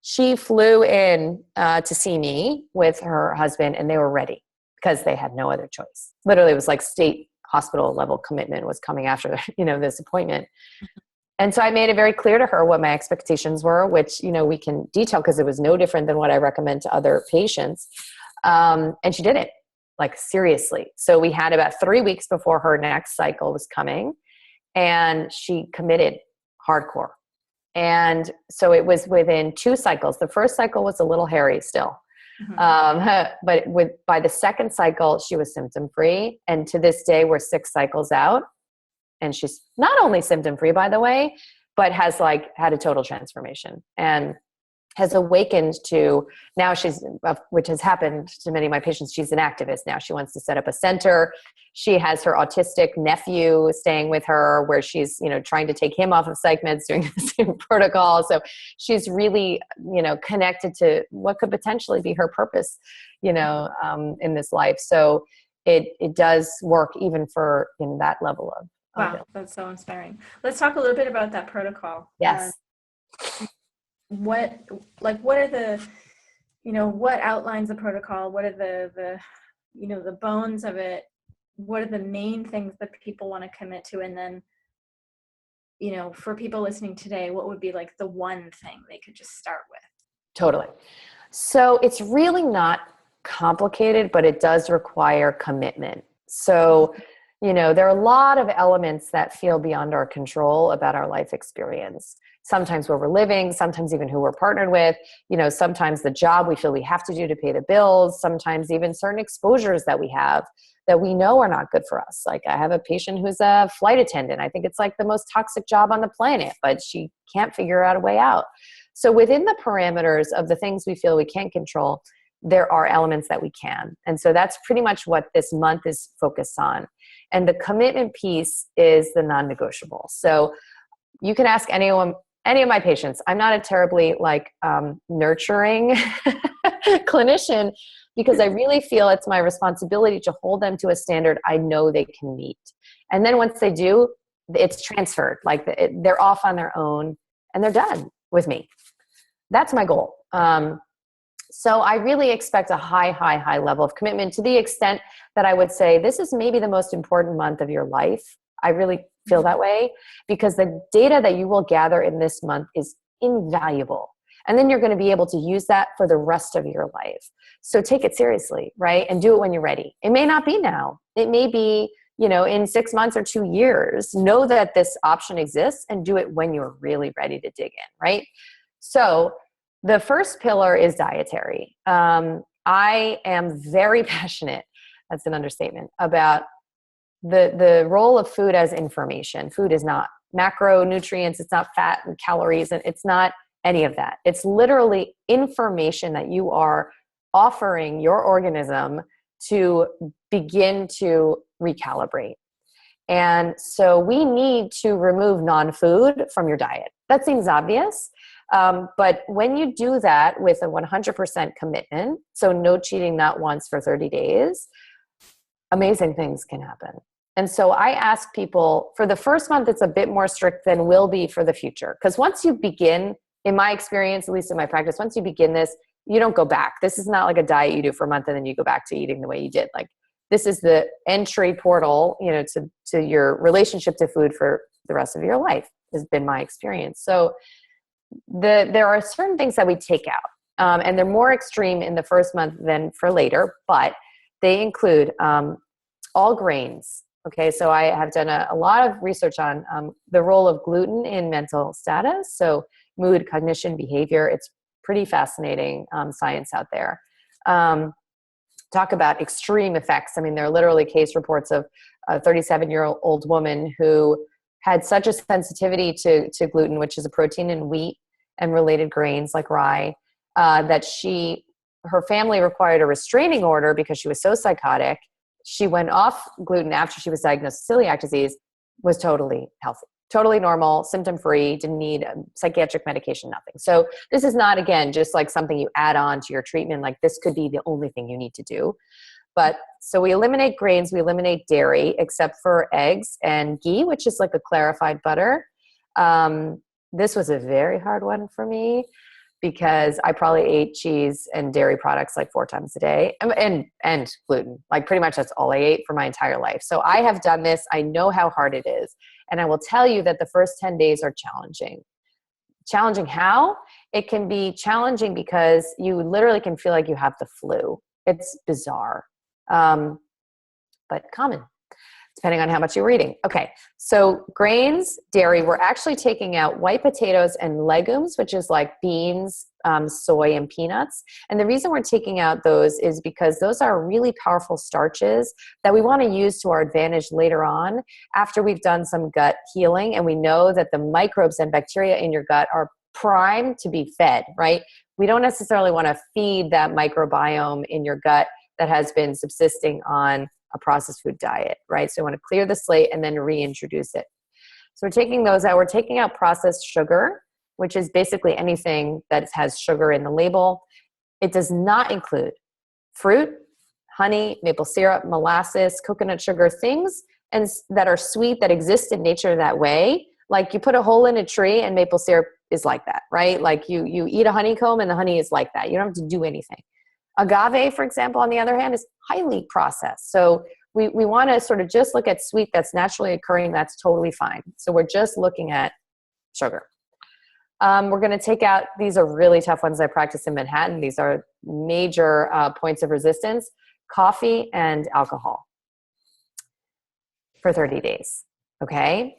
B: She flew in to see me with her husband, and they were ready because they had no other choice. Literally, it was like state hospital level commitment was coming after, you know, this appointment. And so I made it very clear to her what my expectations were, which, you know, we can detail because it was no different than what I recommend to other patients. And she did it, like seriously. So we had about 3 weeks before her next cycle was coming, and she committed hardcore. And so it was within 2 cycles. The first cycle was a little hairy still. Mm-hmm. But by the second cycle, she was symptom-free. And to this day, we're 6 cycles out. And she's not only symptom-free, by the way, but has like had a total transformation and has awakened to, now she's, which has happened to many of my patients, she's an activist now. She wants to set up a center. She has her autistic nephew staying with her where she's, you know, trying to take him off of psych meds, doing the same protocol. So she's really, you know, connected to what could potentially be her purpose, you know, in this life. So it does work even for in that level of.
A: Wow, that's so inspiring. Let's talk a little bit about that protocol.
B: Yes.
A: What are the, you know, what outlines the protocol? What are the, you know, the bones of it? What are the main things that people want to commit to? And then, you know, for people listening today, what would be like the one thing they could just start with?
B: Totally. So it's really not complicated, but it does require commitment. So, you know, there are a lot of elements that feel beyond our control about our life experience. Sometimes where we're living, sometimes even who we're partnered with, you know, sometimes the job we feel we have to do to pay the bills, sometimes even certain exposures that we have that we know are not good for us. Like I have a patient who's a flight attendant. I think it's like the most toxic job on the planet, but she can't figure out a way out. So within the parameters of the things we feel we can't control, there are elements that we can. And so that's pretty much what this month is focused on. And the commitment piece is the non-negotiable. So you can ask any of my patients. I'm not a terribly nurturing clinician because I really feel it's my responsibility to hold them to a standard I know they can meet. And then once they do, it's transferred. Like they're off on their own and they're done with me. That's my goal. So I really expect a high level of commitment to the extent that I would say this is maybe the most important month of your life. I really feel that way because the data that you will gather in this month is invaluable. And then you're going to be able to use that for the rest of your life. So take it seriously, right? And do it when you're ready. It may not be now. It may be, in 6 months or 2 years. Know that this option exists and do it when you're really ready to dig in, right? So the first pillar is dietary. I am very passionate, that's an understatement, about the role of food as information. Food is not macronutrients, it's not fat and calories, and it's not any of that. It's literally information that you are offering your organism to begin to recalibrate. And so we need to remove non-food from your diet. That seems obvious. But when you do that with a 100% commitment, so no cheating not once for 30 days, amazing things can happen. And so I ask people, for the first month, it's a bit more strict than will be for the future. Because once you begin, in my experience, at least in my practice, once you begin this, you don't go back. This is not like a diet you do for a month and then you go back to eating the way you did. Like, this is the entry portal, to your relationship to food for the rest of your life, has been my experience. So there are certain things that we take out, and they're more extreme in the first month than for later, but they include all grains. Okay, so I have done a lot of research on the role of gluten in mental status, so mood, cognition, behavior. It's pretty fascinating science out there. Talk about extreme effects. I mean, there are literally case reports of a 37-year-old woman who had such a sensitivity to gluten, which is a protein in wheat and related grains like rye, that her family required a restraining order because she was so psychotic. She went off gluten after she was diagnosed with celiac disease, was totally healthy, totally normal, symptom-free, didn't need psychiatric medication, nothing. So this is not, again, just like something you add on to your treatment. Like, this could be the only thing you need to do. But so we eliminate grains, we eliminate dairy, except for eggs and ghee, which is like a clarified butter. This was a very hard one for me because I probably ate cheese and dairy products like 4 times a day, and gluten. Like, pretty much that's all I ate for my entire life. So I have done this. I know how hard it is. And I will tell you that the first 10 days are challenging. Challenging how? It can be challenging because you literally can feel like you have the flu. It's bizarre, but common, depending on how much you're eating. Okay, so grains, dairy, we're actually taking out white potatoes and legumes, which is like beans, soy, and peanuts. And the reason we're taking out those is because those are really powerful starches that we want to use to our advantage later on after we've done some gut healing. And we know that the microbes and bacteria in your gut are primed to be fed, right? We don't necessarily want to feed that microbiome in your gut that has been subsisting on a processed food diet, right? So we want to clear the slate and then reintroduce it. So we're taking those out. We're taking out processed sugar, which is basically anything that has sugar in the label. It does not include fruit, honey, maple syrup, molasses, coconut sugar, things that are sweet that exist in nature that way. Like, you put a hole in a tree and maple syrup is like that, right? Like, you eat a honeycomb and the honey is like that. You don't have to do anything. Agave, for example, on the other hand, is highly processed. So we want to sort of just look at sweet that's naturally occurring. That's totally fine. So we're just looking at sugar. We're going to take out, these are really tough ones I practice in Manhattan. These are major points of resistance: coffee and alcohol for 30 days. Okay.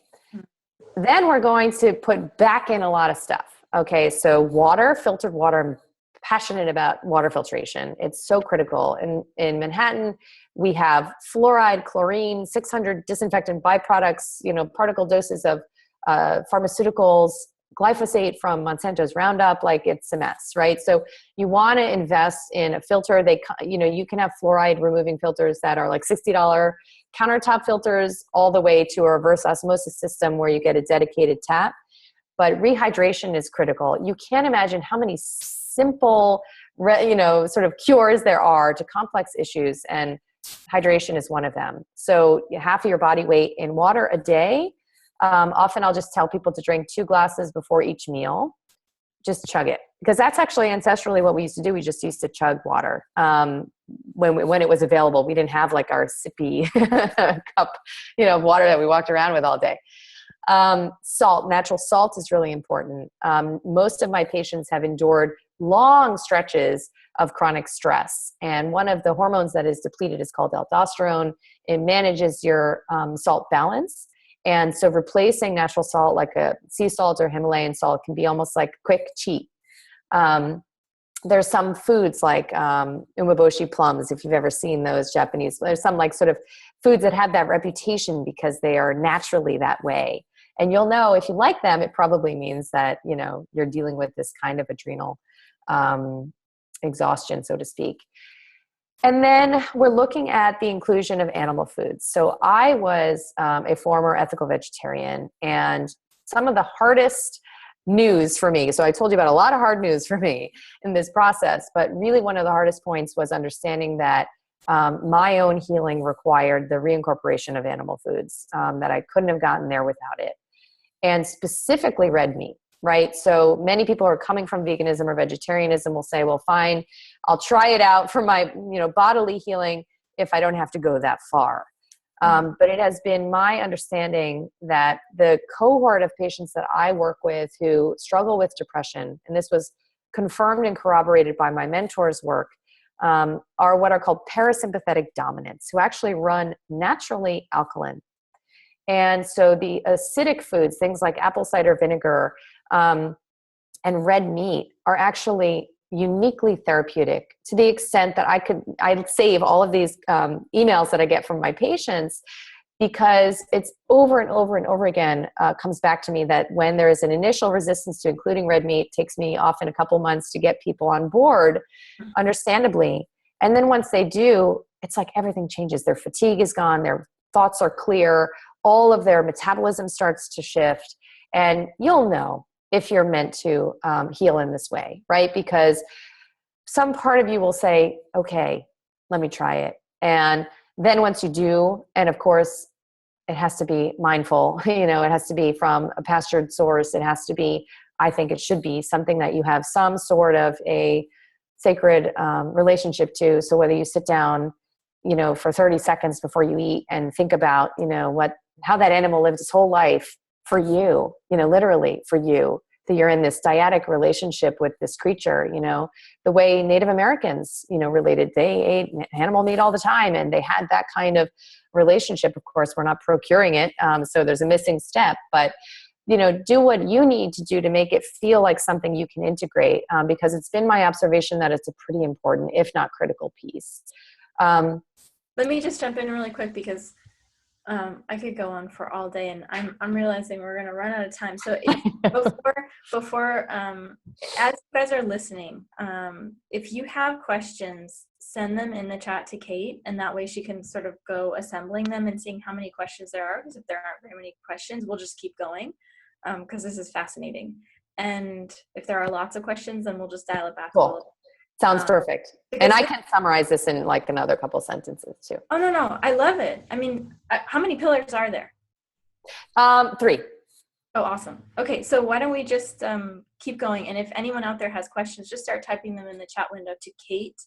B: Then we're going to put back in a lot of stuff. Okay. So water, filtered water. I'm passionate about water filtration. It's so critical. In Manhattan, we have fluoride, chlorine, 600 disinfectant byproducts, particle doses of pharmaceuticals, glyphosate from Monsanto's Roundup. Like, it's a mess, right? So you want to invest in a filter. You can have fluoride removing filters that are like $60 countertop filters, all the way to a reverse osmosis system where you get a dedicated tap. But rehydration is critical. You can't imagine how many simple, sort of cures there are to complex issues, and hydration is one of them. So half of your body weight in water a day. Often I'll just tell people to drink 2 glasses before each meal. Just chug it, because that's actually ancestrally what we used to do. We just used to chug water when it was available. We didn't have like our sippy cup, of water that we walked around with all day. Salt, natural salt is really important. Most of my patients have endured long stretches of chronic stress. And one of the hormones that is depleted is called aldosterone. It manages your salt balance. And so replacing natural salt like a sea salt or Himalayan salt can be almost like quick cheat. There's some foods like umeboshi plums, if you've ever seen those Japanese. There's some like sort of foods that have that reputation because they are naturally that way. And you'll know if you like them, it probably means that, you know, you're dealing with this kind of adrenal exhaustion, so to speak. And then we're looking at the inclusion of animal foods. So I was a former ethical vegetarian, and some of the hardest news for me, so I told you about a lot of hard news for me in this process, but really one of the hardest points was understanding that my own healing required the reincorporation of animal foods, that I couldn't have gotten there without it. And specifically red meat, right? So many people who are coming from veganism or vegetarianism will say, well, fine, I'll try it out for my, you know, bodily healing if I don't have to go that far. But it has been my understanding that the cohort of patients that I work with who struggle with depression, and this was confirmed and corroborated by my mentor's work, are what are called parasympathetic dominants, who actually run naturally alkaline. And so the acidic foods, things like apple cider vinegar and red meat, are actually uniquely therapeutic to the extent that I save all of these emails that I get from my patients, because it's over and over and over again comes back to me that when there is an initial resistance to including red meat, it takes me often a couple months to get people on board, understandably. And then once they do, it's like everything changes. Their fatigue is gone. Their thoughts are clear. All of their metabolism starts to shift. And you'll know if you're meant to heal in this way, right? Because some part of you will say, okay, let me try it. And then once you do, and of course, it has to be mindful, you know, it has to be from a pastured source. It has to be, I think it should be something that you have some sort of a sacred relationship to. So whether you sit down, you know, for 30 seconds before you eat and think about, you know, how that animal lived its whole life for you, you know, literally for you, that you're in this dyadic relationship with this creature, you know, the way Native Americans, you know, related. They ate animal meat all the time, and they had that kind of relationship. Of course, we're not procuring it, so there's a missing step, but, you know, do what you need to do to make it feel like something you can integrate, because it's been my observation that it's a pretty important, if not critical piece.
A: Let me just jump in really quick, because I could go on for all day, and I'm realizing we're going to run out of time. So before as you guys are listening, if you have questions, send them in the chat to Kate, and that way she can sort of go assembling them and seeing how many questions there are. Because if there aren't very many questions, we'll just keep going, because this is fascinating. And if there are lots of questions, then we'll just dial it back a little bit.
B: Sounds perfect. And I can summarize this in like another couple sentences too.
A: Oh, no. I love it. I mean, how many pillars are there?
B: 3.
A: Oh, awesome. Okay. So why don't we just keep going? And if anyone out there has questions, just start typing them in the chat window to Kate,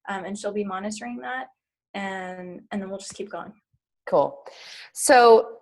A: and she'll be monitoring that. And then we'll just keep going. Cool.
B: So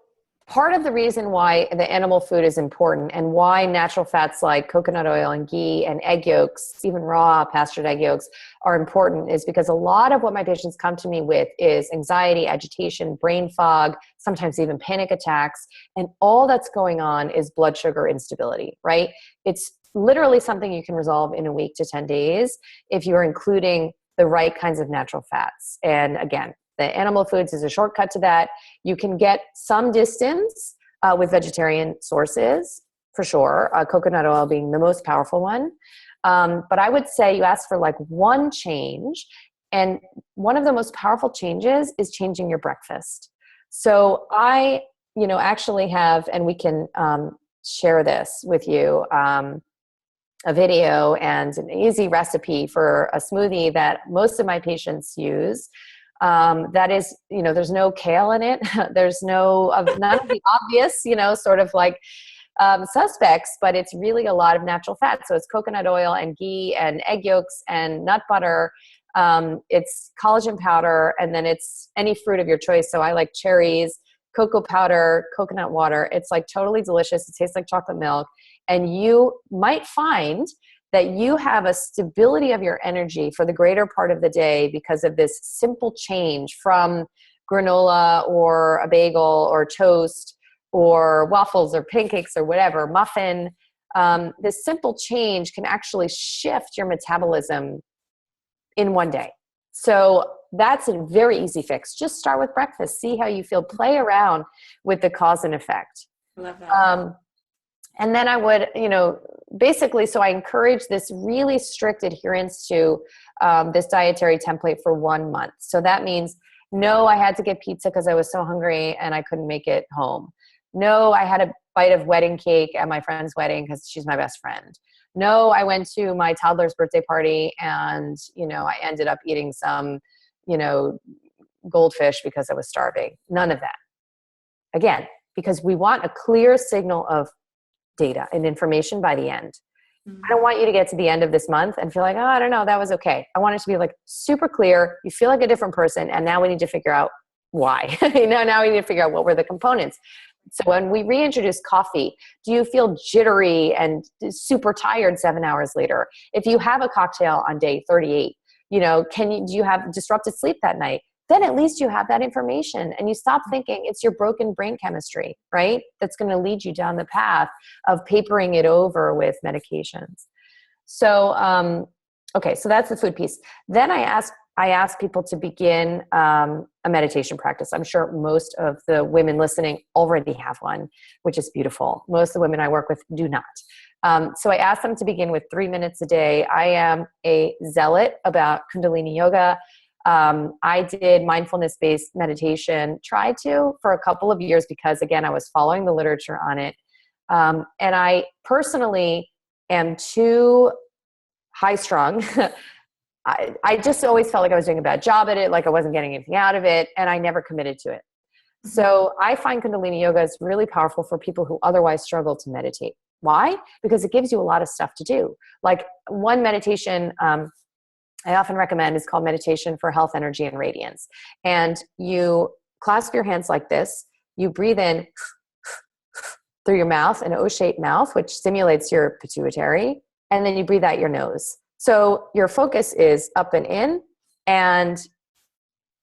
B: part of the reason why the animal food is important, and why natural fats like coconut oil and ghee and egg yolks, even raw pastured egg yolks, are important, is because a lot of what my patients come to me with is anxiety, agitation, brain fog, sometimes even panic attacks. And all that's going on is blood sugar instability, right? It's literally something you can resolve in a week to 10 days if you're including the right kinds of natural fats. And again, the animal foods is a shortcut to that. You can get some distance with vegetarian sources, for sure, coconut oil being the most powerful one. But I would say you asked for like one change, and one of the most powerful changes is changing your breakfast. So I, you know, actually have, and we can share this with you, a video and an easy recipe for a smoothie that most of my patients use. That is, you know, there's no kale in it. There's none of the obvious, you know, sort of like suspects, but it's really a lot of natural fat. So it's coconut oil and ghee and egg yolks and nut butter. It's collagen powder, and then it's any fruit of your choice. So I like cherries, cocoa powder, coconut water. It's like totally delicious. It tastes like chocolate milk. And you might find that you have a stability of your energy for the greater part of the day because of this simple change from granola or a bagel or toast or waffles or pancakes or whatever, muffin. This simple change can actually shift your metabolism in one day. So that's a very easy fix. Just start with breakfast. See how you feel. Play around with the cause and effect.
A: Love that.
B: And then I would, basically, so I encourage this really strict adherence to this dietary template for 1 month. So that means, no, I had to get pizza because I was so hungry and I couldn't make it home. No, I had a bite of wedding cake at my friend's wedding because she's my best friend. No, I went to my toddler's birthday party and, I ended up eating some, goldfish because I was starving. None of that. Again, because we want a clear signal of data and information by the end. I don't want you to get to the end of this month and feel like, I don't know, that was okay. I want it to be like super clear. You feel like a different person. And now we need to figure out why. Now we need to figure out what were the components. So when we reintroduce coffee, do you feel jittery and super tired 7 hours later? If you have a cocktail on day 38, do you have disrupted sleep that night? Then at least you have that information and you stop thinking it's your broken brain chemistry, right? That's going to lead you down the path of papering it over with medications. So, okay, so that's the food piece. Then I ask people to begin a meditation practice. I'm sure most of the women listening already have one, which is beautiful. Most of the women I work with do not. So I ask them to begin with 3 minutes a day. I am a zealot about Kundalini yoga. I did mindfulness-based meditation, tried to for a couple of years because, again, I was following the literature on it. And I personally am too high-strung. I just always felt like I was doing a bad job at it, like I wasn't getting anything out of it, and I never committed to it. So I find Kundalini yoga is really powerful for people who otherwise struggle to meditate. Why? Because it gives you a lot of stuff to do. Like one meditation I often recommend is called Meditation for Health, Energy, and Radiance. And you clasp your hands like this. You breathe in through your mouth, an O-shaped mouth, which stimulates your pituitary. And then you breathe out your nose. So your focus is up and in, and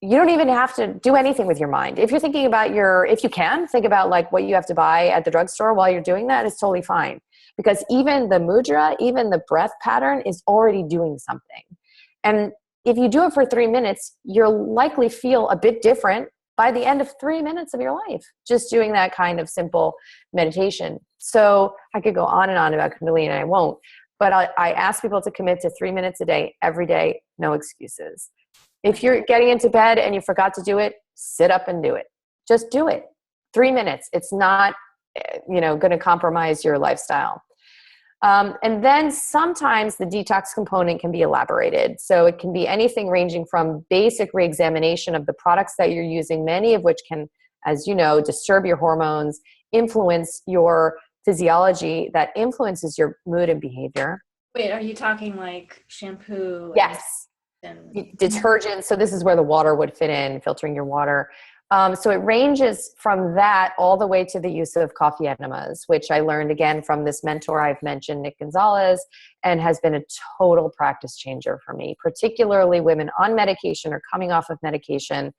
B: you don't even have to do anything with your mind. If you're thinking about if you can, think about like what you have to buy at the drugstore while you're doing that, it's totally fine. Because even the mudra, even the breath pattern is already doing something. And if you do it for 3 minutes, you'll likely feel a bit different by the end of 3 minutes of your life, just doing that kind of simple meditation. So I could go on and on about Kundalini, and I won't. But I ask people to commit to 3 minutes a day, every day, no excuses. If you're getting into bed and you forgot to do it, sit up and do it. Just do it. 3 minutes. It's not, going to compromise your lifestyle. And then sometimes the detox component can be elaborated. So it can be anything ranging from basic reexamination of the products that you're using, many of which can, as you know, disturb your hormones, influence your physiology that influences your mood and behavior.
A: Wait, are you talking like shampoo?
B: Yes. Detergent. So this is where the water would fit in, filtering your water. So it ranges from that all the way to the use of coffee enemas, which I learned again from this mentor I've mentioned, Nick Gonzalez, and has been a total practice changer for me, particularly women on medication or coming off of medication.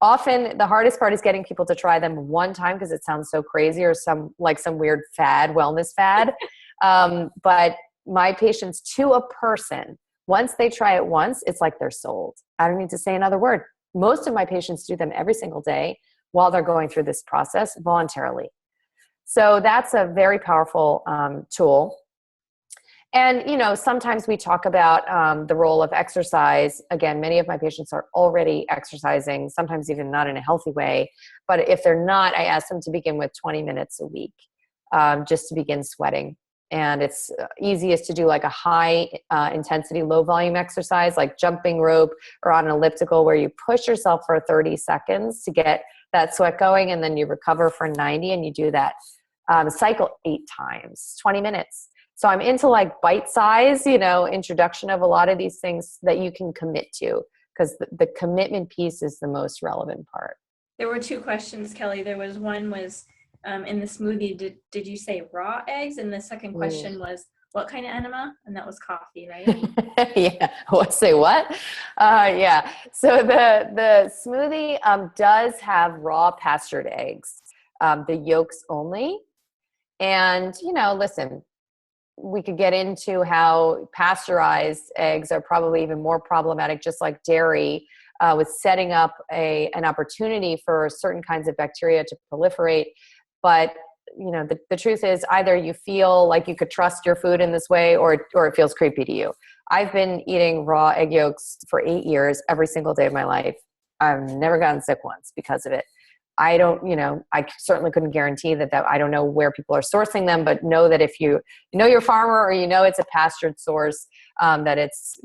B: Often the hardest part is getting people to try them one time because it sounds so crazy or some weird fad, wellness fad. But my patients, to a person, once they try it once, it's like they're sold. I don't need to say another word. Most of my patients do them every single day while they're going through this process voluntarily. So that's a very powerful tool. And, sometimes we talk about the role of exercise. Again, many of my patients are already exercising, sometimes even not in a healthy way. But if they're not, I ask them to begin with 20 minutes a week just to begin sweating. And it's easiest to do like a high intensity, low volume exercise, like jumping rope or on an elliptical where you push yourself for 30 seconds to get that sweat going. And then you recover for 90 and you do that cycle 8 times, 20 minutes. So I'm into like bite size, introduction of a lot of these things that you can commit to because the commitment piece is the most relevant part.
A: There were two questions, Kelly. There was one was in the smoothie, did you say raw eggs? And the second question was what kind of enema? And that was coffee, right?
B: Yeah. What, say what? Yeah. So the smoothie does have raw pastured eggs, the yolks only. And, listen, we could get into how pasteurized eggs are probably even more problematic, just like dairy, with setting up an opportunity for certain kinds of bacteria to proliferate. But the truth is, either you feel like you could trust your food in this way, or it feels creepy to you. I've been eating raw egg yolks for 8 years, every single day of my life. I've never gotten sick once because of it. I don't, I certainly couldn't guarantee that I don't know where people are sourcing them, but know that if you know your farmer, or it's a pastured source, that it's,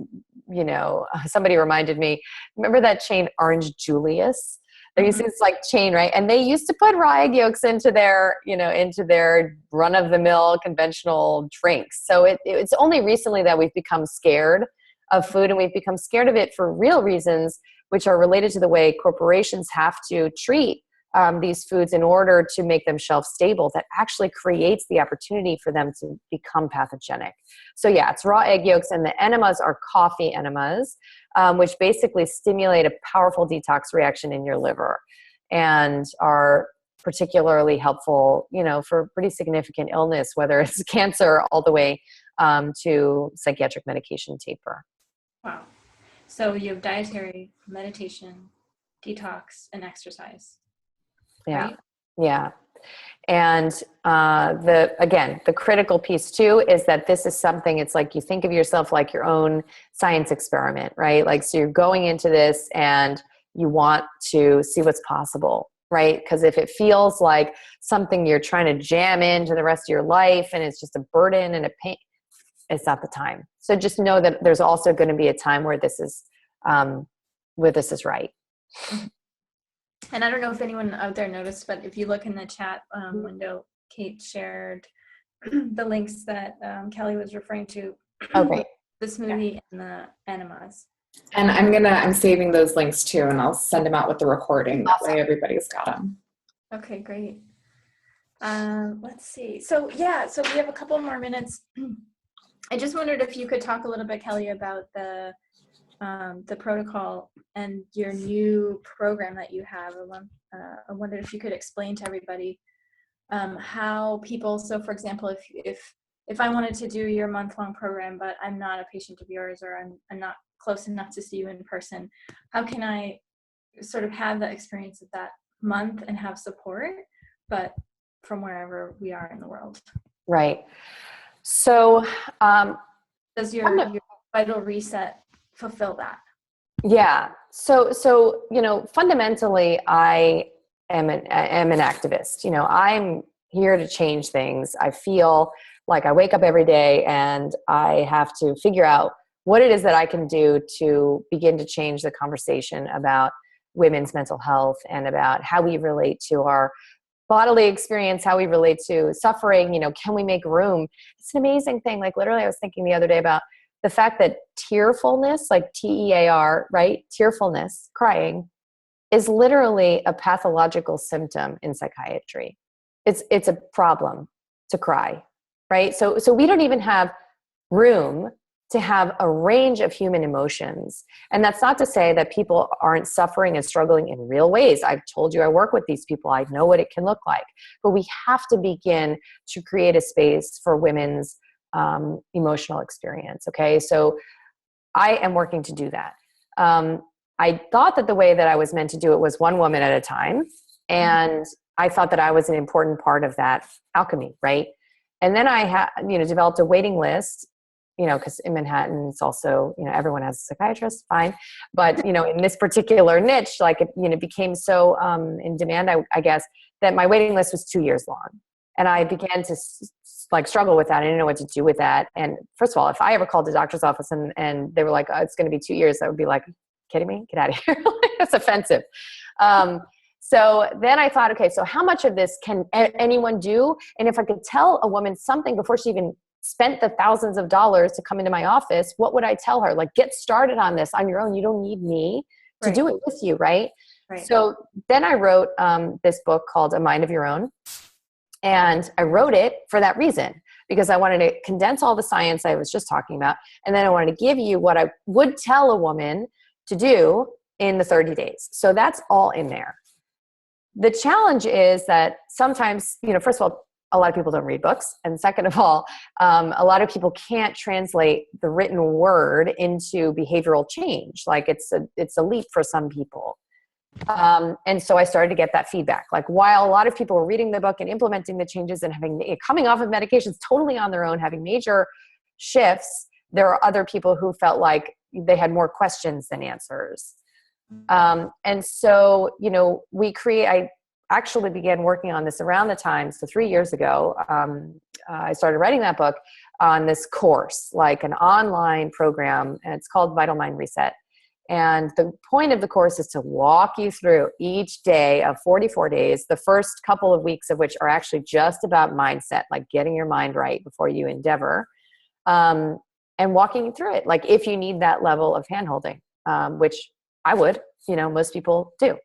B: somebody reminded me, remember that chain Orange Julius? There used to be this like chain, right? And they used to put raw egg yolks into their run-of-the-mill conventional drinks. So it's only recently that we've become scared of food, and we've become scared of it for real reasons, which are related to the way corporations have to treat these foods in order to make them shelf stable. That actually creates the opportunity for them to become pathogenic. So yeah, it's raw egg yolks, and the enemas are coffee enemas, which basically stimulate a powerful detox reaction in your liver and are particularly helpful, for pretty significant illness, whether it's cancer all the way to psychiatric medication taper.
A: Wow. So you have dietary, meditation, detox, and exercise.
B: Yeah.
A: Right?
B: Yeah. And the critical piece too is that this is something, it's like you think of yourself like your own science experiment, right? Like, so you're going into this and you want to see what's possible, right? Because if it feels like something you're trying to jam into the rest of your life and it's just a burden and a pain, it's not the time. So just know that there's also going to be a time where this is right.
A: And I don't know if anyone out there noticed, but if you look in the chat window, Kate shared the links that Kelly was referring to.
B: Okay.
A: The smoothie and the enemas.
C: And I'm saving those links too, and I'll send them out with the recording. That way everybody's got them.
A: Okay, great. Let's see. So we have a couple more minutes. I just wondered if you could talk a little bit, Kelly, about the protocol and your new program that you have. I wondered if you could explain to everybody how people, so for example, if I wanted to do your month-long program, but I'm not a patient of yours, or I'm not close enough to see you in person, how can I sort of have the experience of that month and have support, but from wherever we are in the world?
B: Right. So
A: does your vital reset fulfill that?
B: Yeah. So fundamentally, I am an activist. I'm here to change things. I feel like I wake up every day and I have to figure out what it is that I can do to begin to change the conversation about women's mental health and about how we relate to our bodily experience, how we relate to suffering. Can we make room? It's an amazing thing. Like, literally, I was thinking the other day about the fact that tearfulness, like TEAR, right? Tearfulness, crying, is literally a pathological symptom in psychiatry. It's a problem to cry, right? So we don't even have room to have a range of human emotions. And that's not to say that people aren't suffering and struggling in real ways. I've told you I work with these people. I know what it can look like. But we have to begin to create a space for women's emotional experience. Okay. So I am working to do that. I thought that the way that I was meant to do it was one woman at a time. And I thought that I was an important part of that alchemy. Right. And then I developed a waiting list, because in Manhattan, it's also, everyone has a psychiatrist, fine. But, in this particular niche, like, it became so in demand, I guess, that my waiting list was 2 years long. And I began to struggle with that. I didn't know what to do with that. And first of all, if I ever called the doctor's office and they were like, oh, it's going to be 2 years, I would be like, kidding me? Get out of here. That's offensive. So then I thought, okay, so how much of this can anyone do? And if I could tell a woman something before she even spent the thousands of dollars to come into my office, what would I tell her? Like, get started on this on your own. You don't need me to do it with you, right?
A: Right.
B: So then I wrote this book called A Mind of Your Own. And I wrote it for that reason, because I wanted to condense all the science I was just talking about. And then I wanted to give you what I would tell a woman to do in the 30 days. So that's all in there. The challenge is that sometimes, first of all, a lot of people don't read books. And second of all, a lot of people can't translate the written word into behavioral change. Like it's a leap for some people. And so I started to get that feedback. Like while a lot of people were reading the book and implementing the changes and coming off of medications totally on their own, having major shifts, there are other people who felt like they had more questions than answers. And so, I actually began working on this around the time. So 3 years ago, I started writing that book on this course, like an online program, and it's called Vital Mind Reset. And the point of the course is to walk you through each day of 44 days, the first couple of weeks of which are actually just about mindset, like getting your mind right before you endeavor, and walking you through it. Like if you need that level of handholding, which I would, most people do.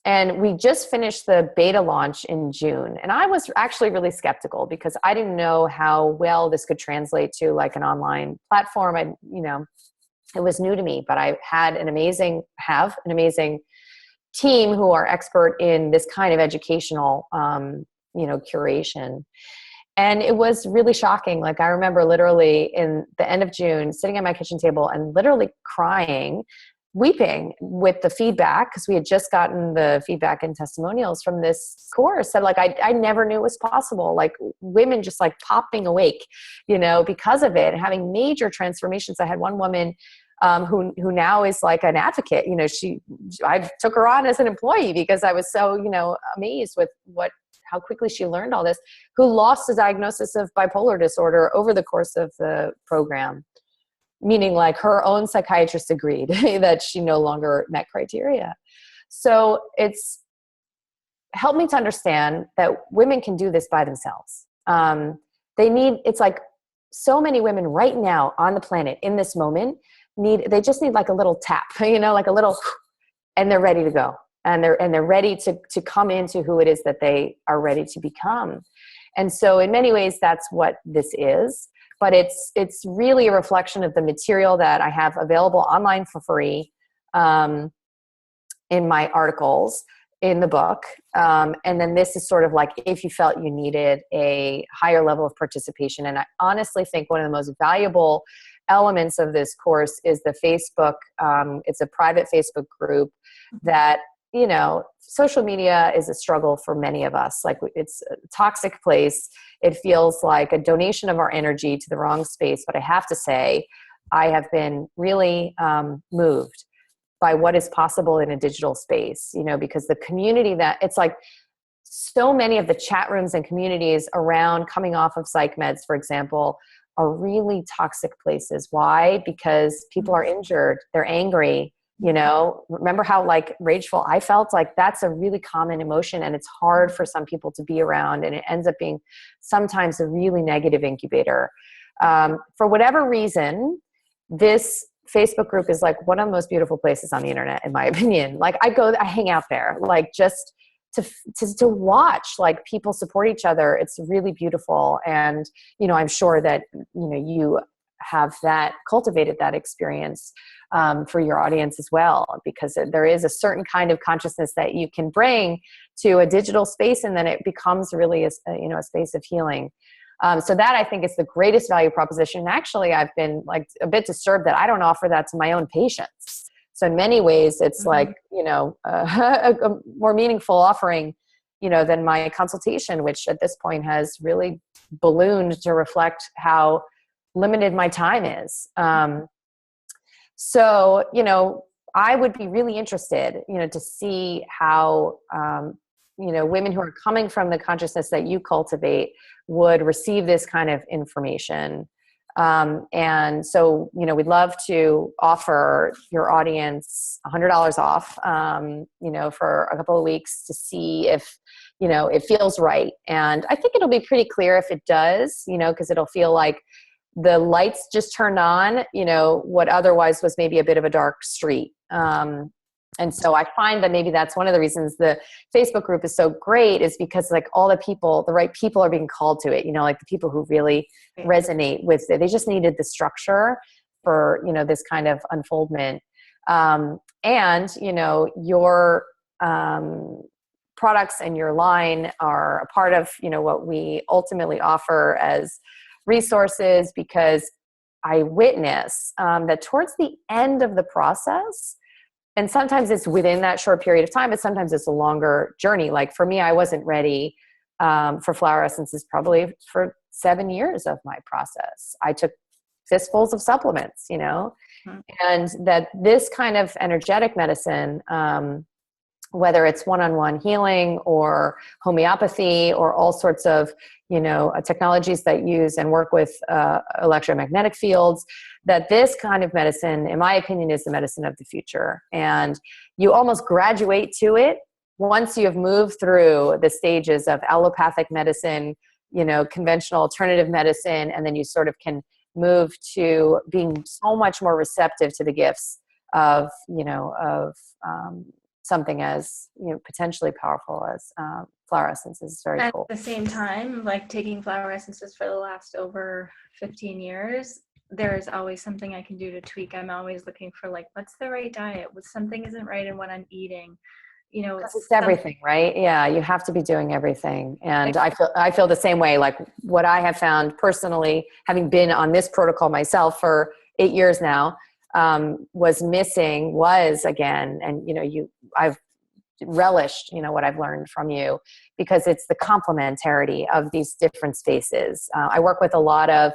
B: And we just finished the beta launch in June. And I was actually really skeptical because I didn't know how well this could translate to like an online platform. It was new to me, but I have an amazing team who are expert in this kind of educational, curation. And it was really shocking. Like I remember literally in the end of June, sitting at my kitchen table and literally crying, weeping with the feedback, because we had just gotten the feedback and testimonials from this course that like I never knew it was possible. Like women just like popping awake, because of it and having major transformations. I had one woman who now is like an advocate. I took her on as an employee because I was so, amazed with how quickly she learned all this, who lost the diagnosis of bipolar disorder over the course of the program, meaning like her own psychiatrist agreed that she no longer met criteria. So it's helped me to understand that women can do this by themselves. It's like so many women right now on the planet in this moment they just need like a little tap, like a little, and they're ready to go. And they're ready to come into who it is that they are ready to become. And so in many ways, that's what this is. But it's really a reflection of the material that I have available online for free in my articles in the book. And then this is sort of like if you felt you needed a higher level of participation. And I honestly think one of the most valuable elements of this course is the Facebook. It's a private Facebook group that, social media is a struggle for many of us. Like it's a toxic place. It feels like a donation of our energy to the wrong space. But I have to say, I have been really moved by what is possible in a digital space, because the community that it's like so many of the chat rooms and communities around coming off of psych meds, for example, are really toxic places. Why? Because people are injured. They're angry. Remember how like rageful I felt? Like that's a really common emotion, and it's hard for some people to be around, and it ends up being sometimes a really negative incubator. For whatever reason, this Facebook group is like one of the most beautiful places on the internet, in my opinion. Like I hang out there, like just to watch like people support each other. It's really beautiful. And, I'm sure that, you have cultivated that experience for your audience as well, because there is a certain kind of consciousness that you can bring to a digital space, and then it becomes really a space of healing. So that I think is the greatest value proposition. Actually, I've been like a bit disturbed that I don't offer that to my own patients. So in many ways, it's like, a more meaningful offering, than my consultation, which at this point has really ballooned to reflect how limited my time is. So, I would be really interested, to see how, women who are coming from the consciousness that you cultivate would receive this kind of information. And so, we'd love to offer your audience $100 off, for a couple of weeks to see if, it feels right. And I think it'll be pretty clear if it does, because it'll feel like the lights just turned on, what otherwise was maybe a bit of a dark street. And so I find that maybe that's one of the reasons the Facebook group is so great, is because like all the people, the right people are being called to it, you know, like the people who really resonate with it. They just needed the structure for, you know, this kind of unfoldment. And, you know, your products and your line are a part of, you know, what we ultimately offer as resources, because I witness that towards the end of the process, and sometimes it's within that short period of time, but sometimes it's a longer journey. Like for me, I wasn't ready for flower essences probably for 7 years of my process. I took fistfuls of supplements, you know, and that this kind of energetic medicine, whether it's one-on-one healing or homeopathy or all sorts of, you know, technologies that use and work with electromagnetic fields, that this kind of medicine, in my opinion, is the medicine of the future. And you almost graduate to it once you have moved through the stages of allopathic medicine, you know, conventional alternative medicine, and then you sort of can move to being so much more receptive to the gifts of, you know, of something as, you know, potentially powerful as flower essences. Is very cool.
A: At the same time, like taking flower essences for the last over 15 years, there's always something I can do to tweak. I'm always looking for like, what's the right diet? What something isn't right in what I'm eating. You know,
B: it's everything, right? Yeah, you have to be doing everything. And I feel the same way. Like what I have found personally, having been on this protocol myself for 8 years now, was missing was, again, and you know, I've relished, you know, what I've learned from you, because it's the complementarity of these different spaces. I work with a lot of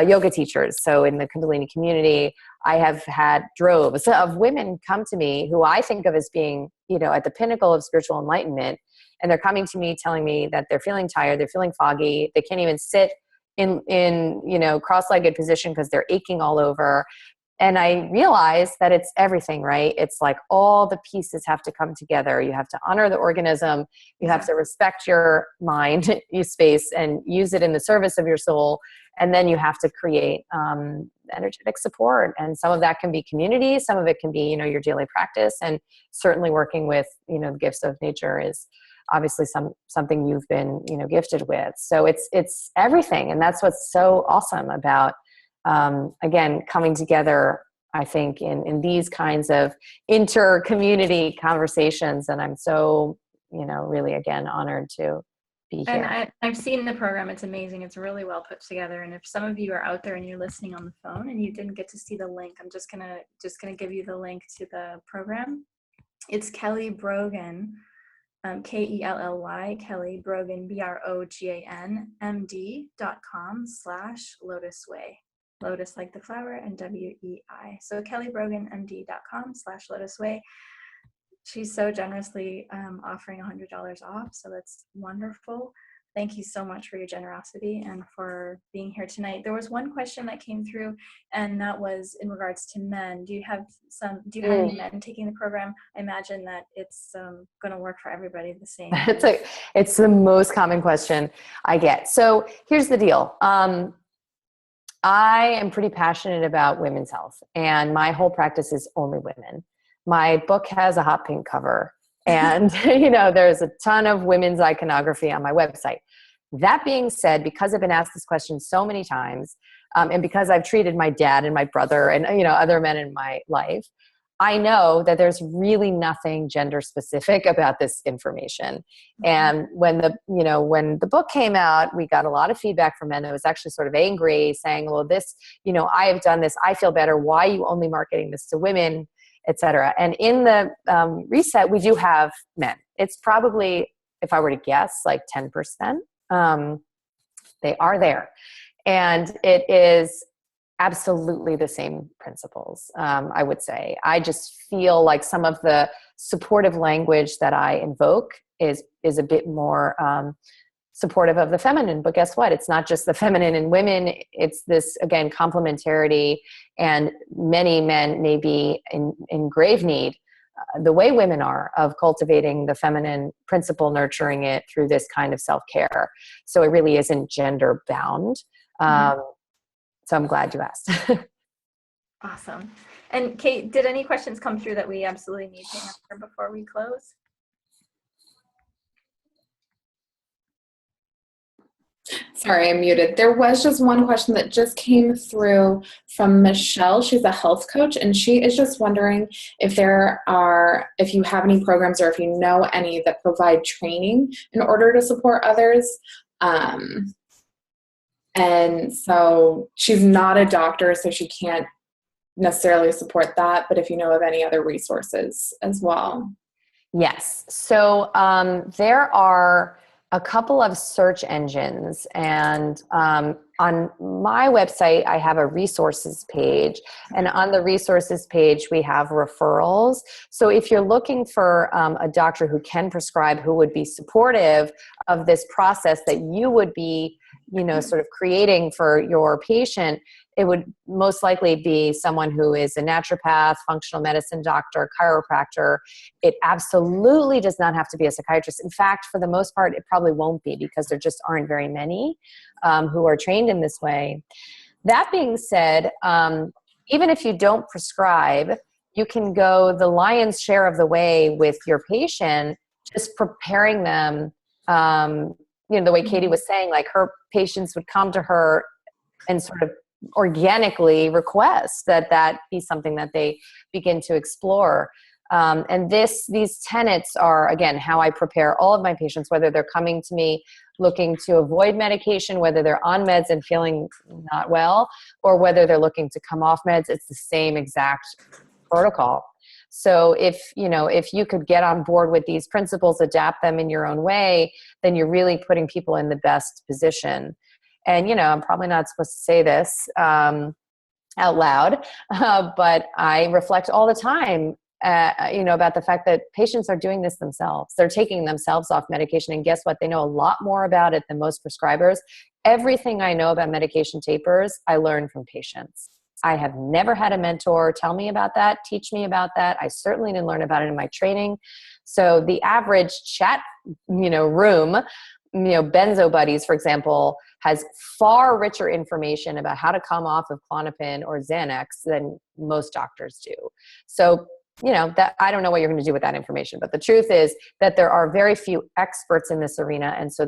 B: yoga teachers. So in the Kundalini community, I have had droves of women come to me who I think of as being, you know, at the pinnacle of spiritual enlightenment. And they're coming to me telling me that they're feeling tired, they're feeling foggy, they can't even sit in you know, cross-legged position because they're aching all over. And I realized that it's everything, right? It's like all the pieces have to come together. You have to honor the organism. You have to respect your mind, your space, and use it in the service of your soul. And then you have to create energetic support. And some of that can be community. Some of it can be, you know, your daily practice. And certainly working with, you know, the gifts of nature is obviously something you've been, you know, gifted with. So it's everything. And that's what's so awesome about, again, coming together, I think, in these kinds of inter-community conversations. And I'm so, you know, really, again, honored to be here.
A: And I've seen the program. It's amazing. It's really well put together. And if some of you are out there and you're listening on the phone and you didn't get to see the link, I'm just gonna give you the link to the program. It's Kelly Brogan, Kelly, Kelly Brogan, BROGAN, MD.com/LOTUSWEI. Lotus like the flower, and WEI. So kellybroganmd.com/LOTUSWEI. She's so generously offering $100 off. So that's wonderful. Thank you so much for your generosity and for being here tonight. There was one question that came through, and that was in regards to men. Do you have any men taking the program? I imagine that it's going to work for everybody the same.
B: It's the most common question I get. So here's the deal. I am pretty passionate about women's health, and my whole practice is only women. My book has a hot pink cover, and you know, there's a ton of women's iconography on my website. That being said, because I've been asked this question so many times, and because I've treated my dad and my brother and, you know, other men in my life, I know that there's really nothing gender specific about this information. And when the book came out, we got a lot of feedback from men that was actually sort of angry, saying, well, this, you know, I have done this, I feel better. Why are you only marketing this to women, et cetera? And in the reset, we do have men. It's probably, if I were to guess, like 10%. They are there. And it is absolutely the same principles, I would say. I just feel like some of the supportive language that I invoke is a bit more supportive of the feminine. But guess what? It's not just the feminine in women. It's this, again, complementarity. And many men may be in grave need, the way women are, of cultivating the feminine principle, nurturing it through this kind of self-care. So it really isn't gender bound. So I'm glad you asked.
A: Awesome. And Kate, did any questions come through that we absolutely need to answer before we close?
C: Sorry, I'm muted. There was just one question that just came through from Michelle. She's a health coach, and she is just wondering if if you have any programs or if you know any that provide training in order to support others. And so she's not a doctor, so she can't necessarily support that, but if you know of any other resources as well.
B: Yes. So there are a couple of search engines, and on my website, I have a resources page, and on the resources page, we have referrals. So if you're looking for a doctor who can prescribe, who would be supportive of this process that you would be, sort of creating for your patient, it would most likely be someone who is a naturopath, functional medicine doctor, chiropractor. It absolutely does not have to be a psychiatrist. In fact, for the most part, it probably won't be, because there just aren't very many who are trained in this way. That being said, even if you don't prescribe, you can go the lion's share of the way with your patient, just preparing them. The way Katie was saying, like, her patients would come to her and sort of organically request that be something that they begin to explore. And these tenets are, again, how I prepare all of my patients, whether they're coming to me looking to avoid medication, whether they're on meds and feeling not well, or whether they're looking to come off meds. It's the same exact protocol. So if you could get on board with these principles, adapt them in your own way, then you're really putting people in the best position. And, I'm probably not supposed to say this out loud, but I reflect all the time, about the fact that patients are doing this themselves. They're taking themselves off medication. And guess what? They know a lot more about it than most prescribers. Everything I know about medication tapers, I learned from patients. I have never had a mentor tell me about that, teach me about that. I certainly didn't learn about it in my training. So the average chat, room, Benzo Buddies, for example, has far richer information about how to come off of Klonopin or Xanax than most doctors do. So, that I don't know what you're going to do with that information, but the truth is that there are very few experts in this arena. And so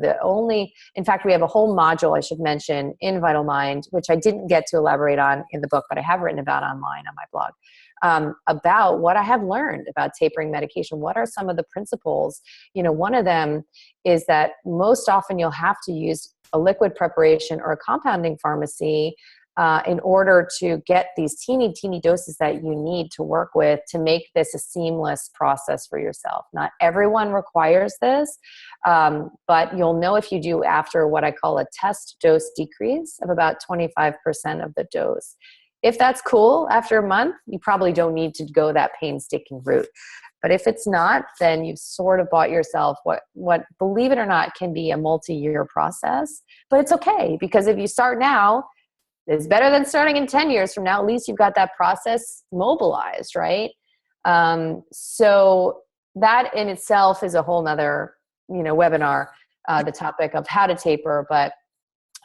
B: in fact, we have a whole module I should mention in Vital Mind, which I didn't get to elaborate on in the book, but I have written about online on my blog, about what I have learned about tapering medication. What are some of the principles? One of them is that most often you'll have to use a liquid preparation or a compounding pharmacy in order to get these teeny doses that you need to work with to make this a seamless process for yourself. Not everyone requires this, but you'll know if you do after what I call a test dose decrease of about 25% of the dose. If that's cool after a month, you probably don't need to go that painstaking route. But if it's not, then you've sort of bought yourself what, believe it or not, can be a multi-year process. But it's okay, because if you start now, it's better than starting in 10 years from now. At least you've got that process mobilized, right? So that in itself is a whole nother, webinar, the topic of how to taper. But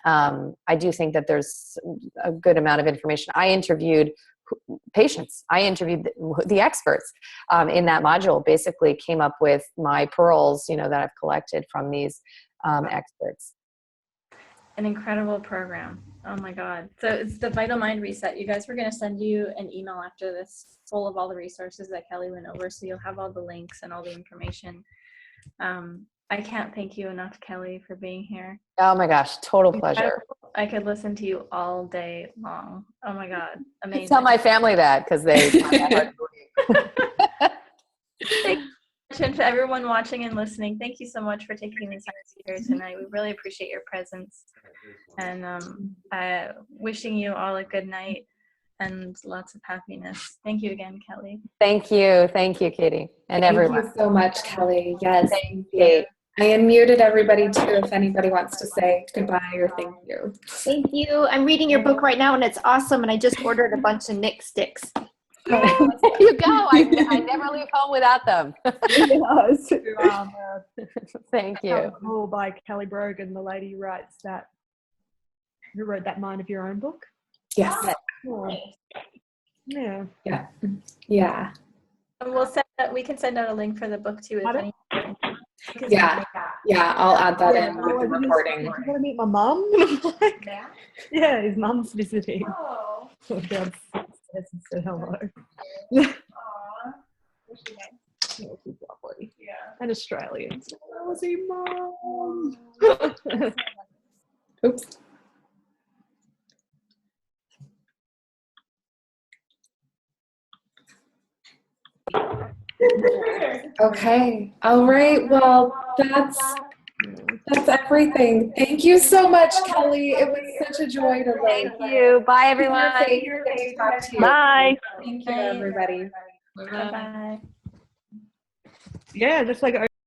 B: I do think that there's a good amount of information. I interviewed patients. I interviewed the experts in that module, basically came up with my pearls, that I've collected from these experts.
A: An incredible program. Oh my God. So it's the Vital Mind Reset. You guys, we're going to send you an email after this full of all the resources that Kelly went over. So you'll have all the links and all the information. I can't thank you enough, Kelly, for being here.
B: Oh my gosh. Total pleasure.
A: I could listen to you all day long. Oh my God. Amazing.
B: Tell my family that, because they find that hard to believe.
A: Thank you so much, and to everyone watching and listening, thank you so much for taking the time to be here tonight. We really appreciate your presence, and wishing you all a good night and lots of happiness. Thank you again, Kelly.
B: Thank you, Katie, and everyone.
C: Thank you so much, Kelly. Yes,
B: Thank you.
C: I unmuted everybody too, if anybody wants to say goodbye or thank you.
D: Thank you. I'm reading your book right now, and it's awesome, and I just ordered a bunch of Nick sticks.
B: There you go. I never leave home without them.
D: Yes.
B: Thank you.
E: Cool by Kelly Brogan, the lady who wrote that Mind of Your Own book.
C: Yes.
E: Cool. Yeah.
C: Yeah.
A: And we can send out a link for the book too. If
E: Pardon?
A: any, because
C: Yeah, I'll add that in with the
E: Did
C: recording.
E: you want to meet my mum? Yeah, his mum's visiting.
A: Oh.
E: So Dad said hello. Yeah, she's lovely.
A: Yeah.
E: And Australian. So, Aussie mum.
C: Oops. Okay. All right. Well, that's everything. Thank you so much, Kelly. It was such a joy to
B: Thank you. Bye, everyone.
C: talk to you.
E: Bye.
C: Thank you, everybody.
A: Bye bye.
E: Yeah, just like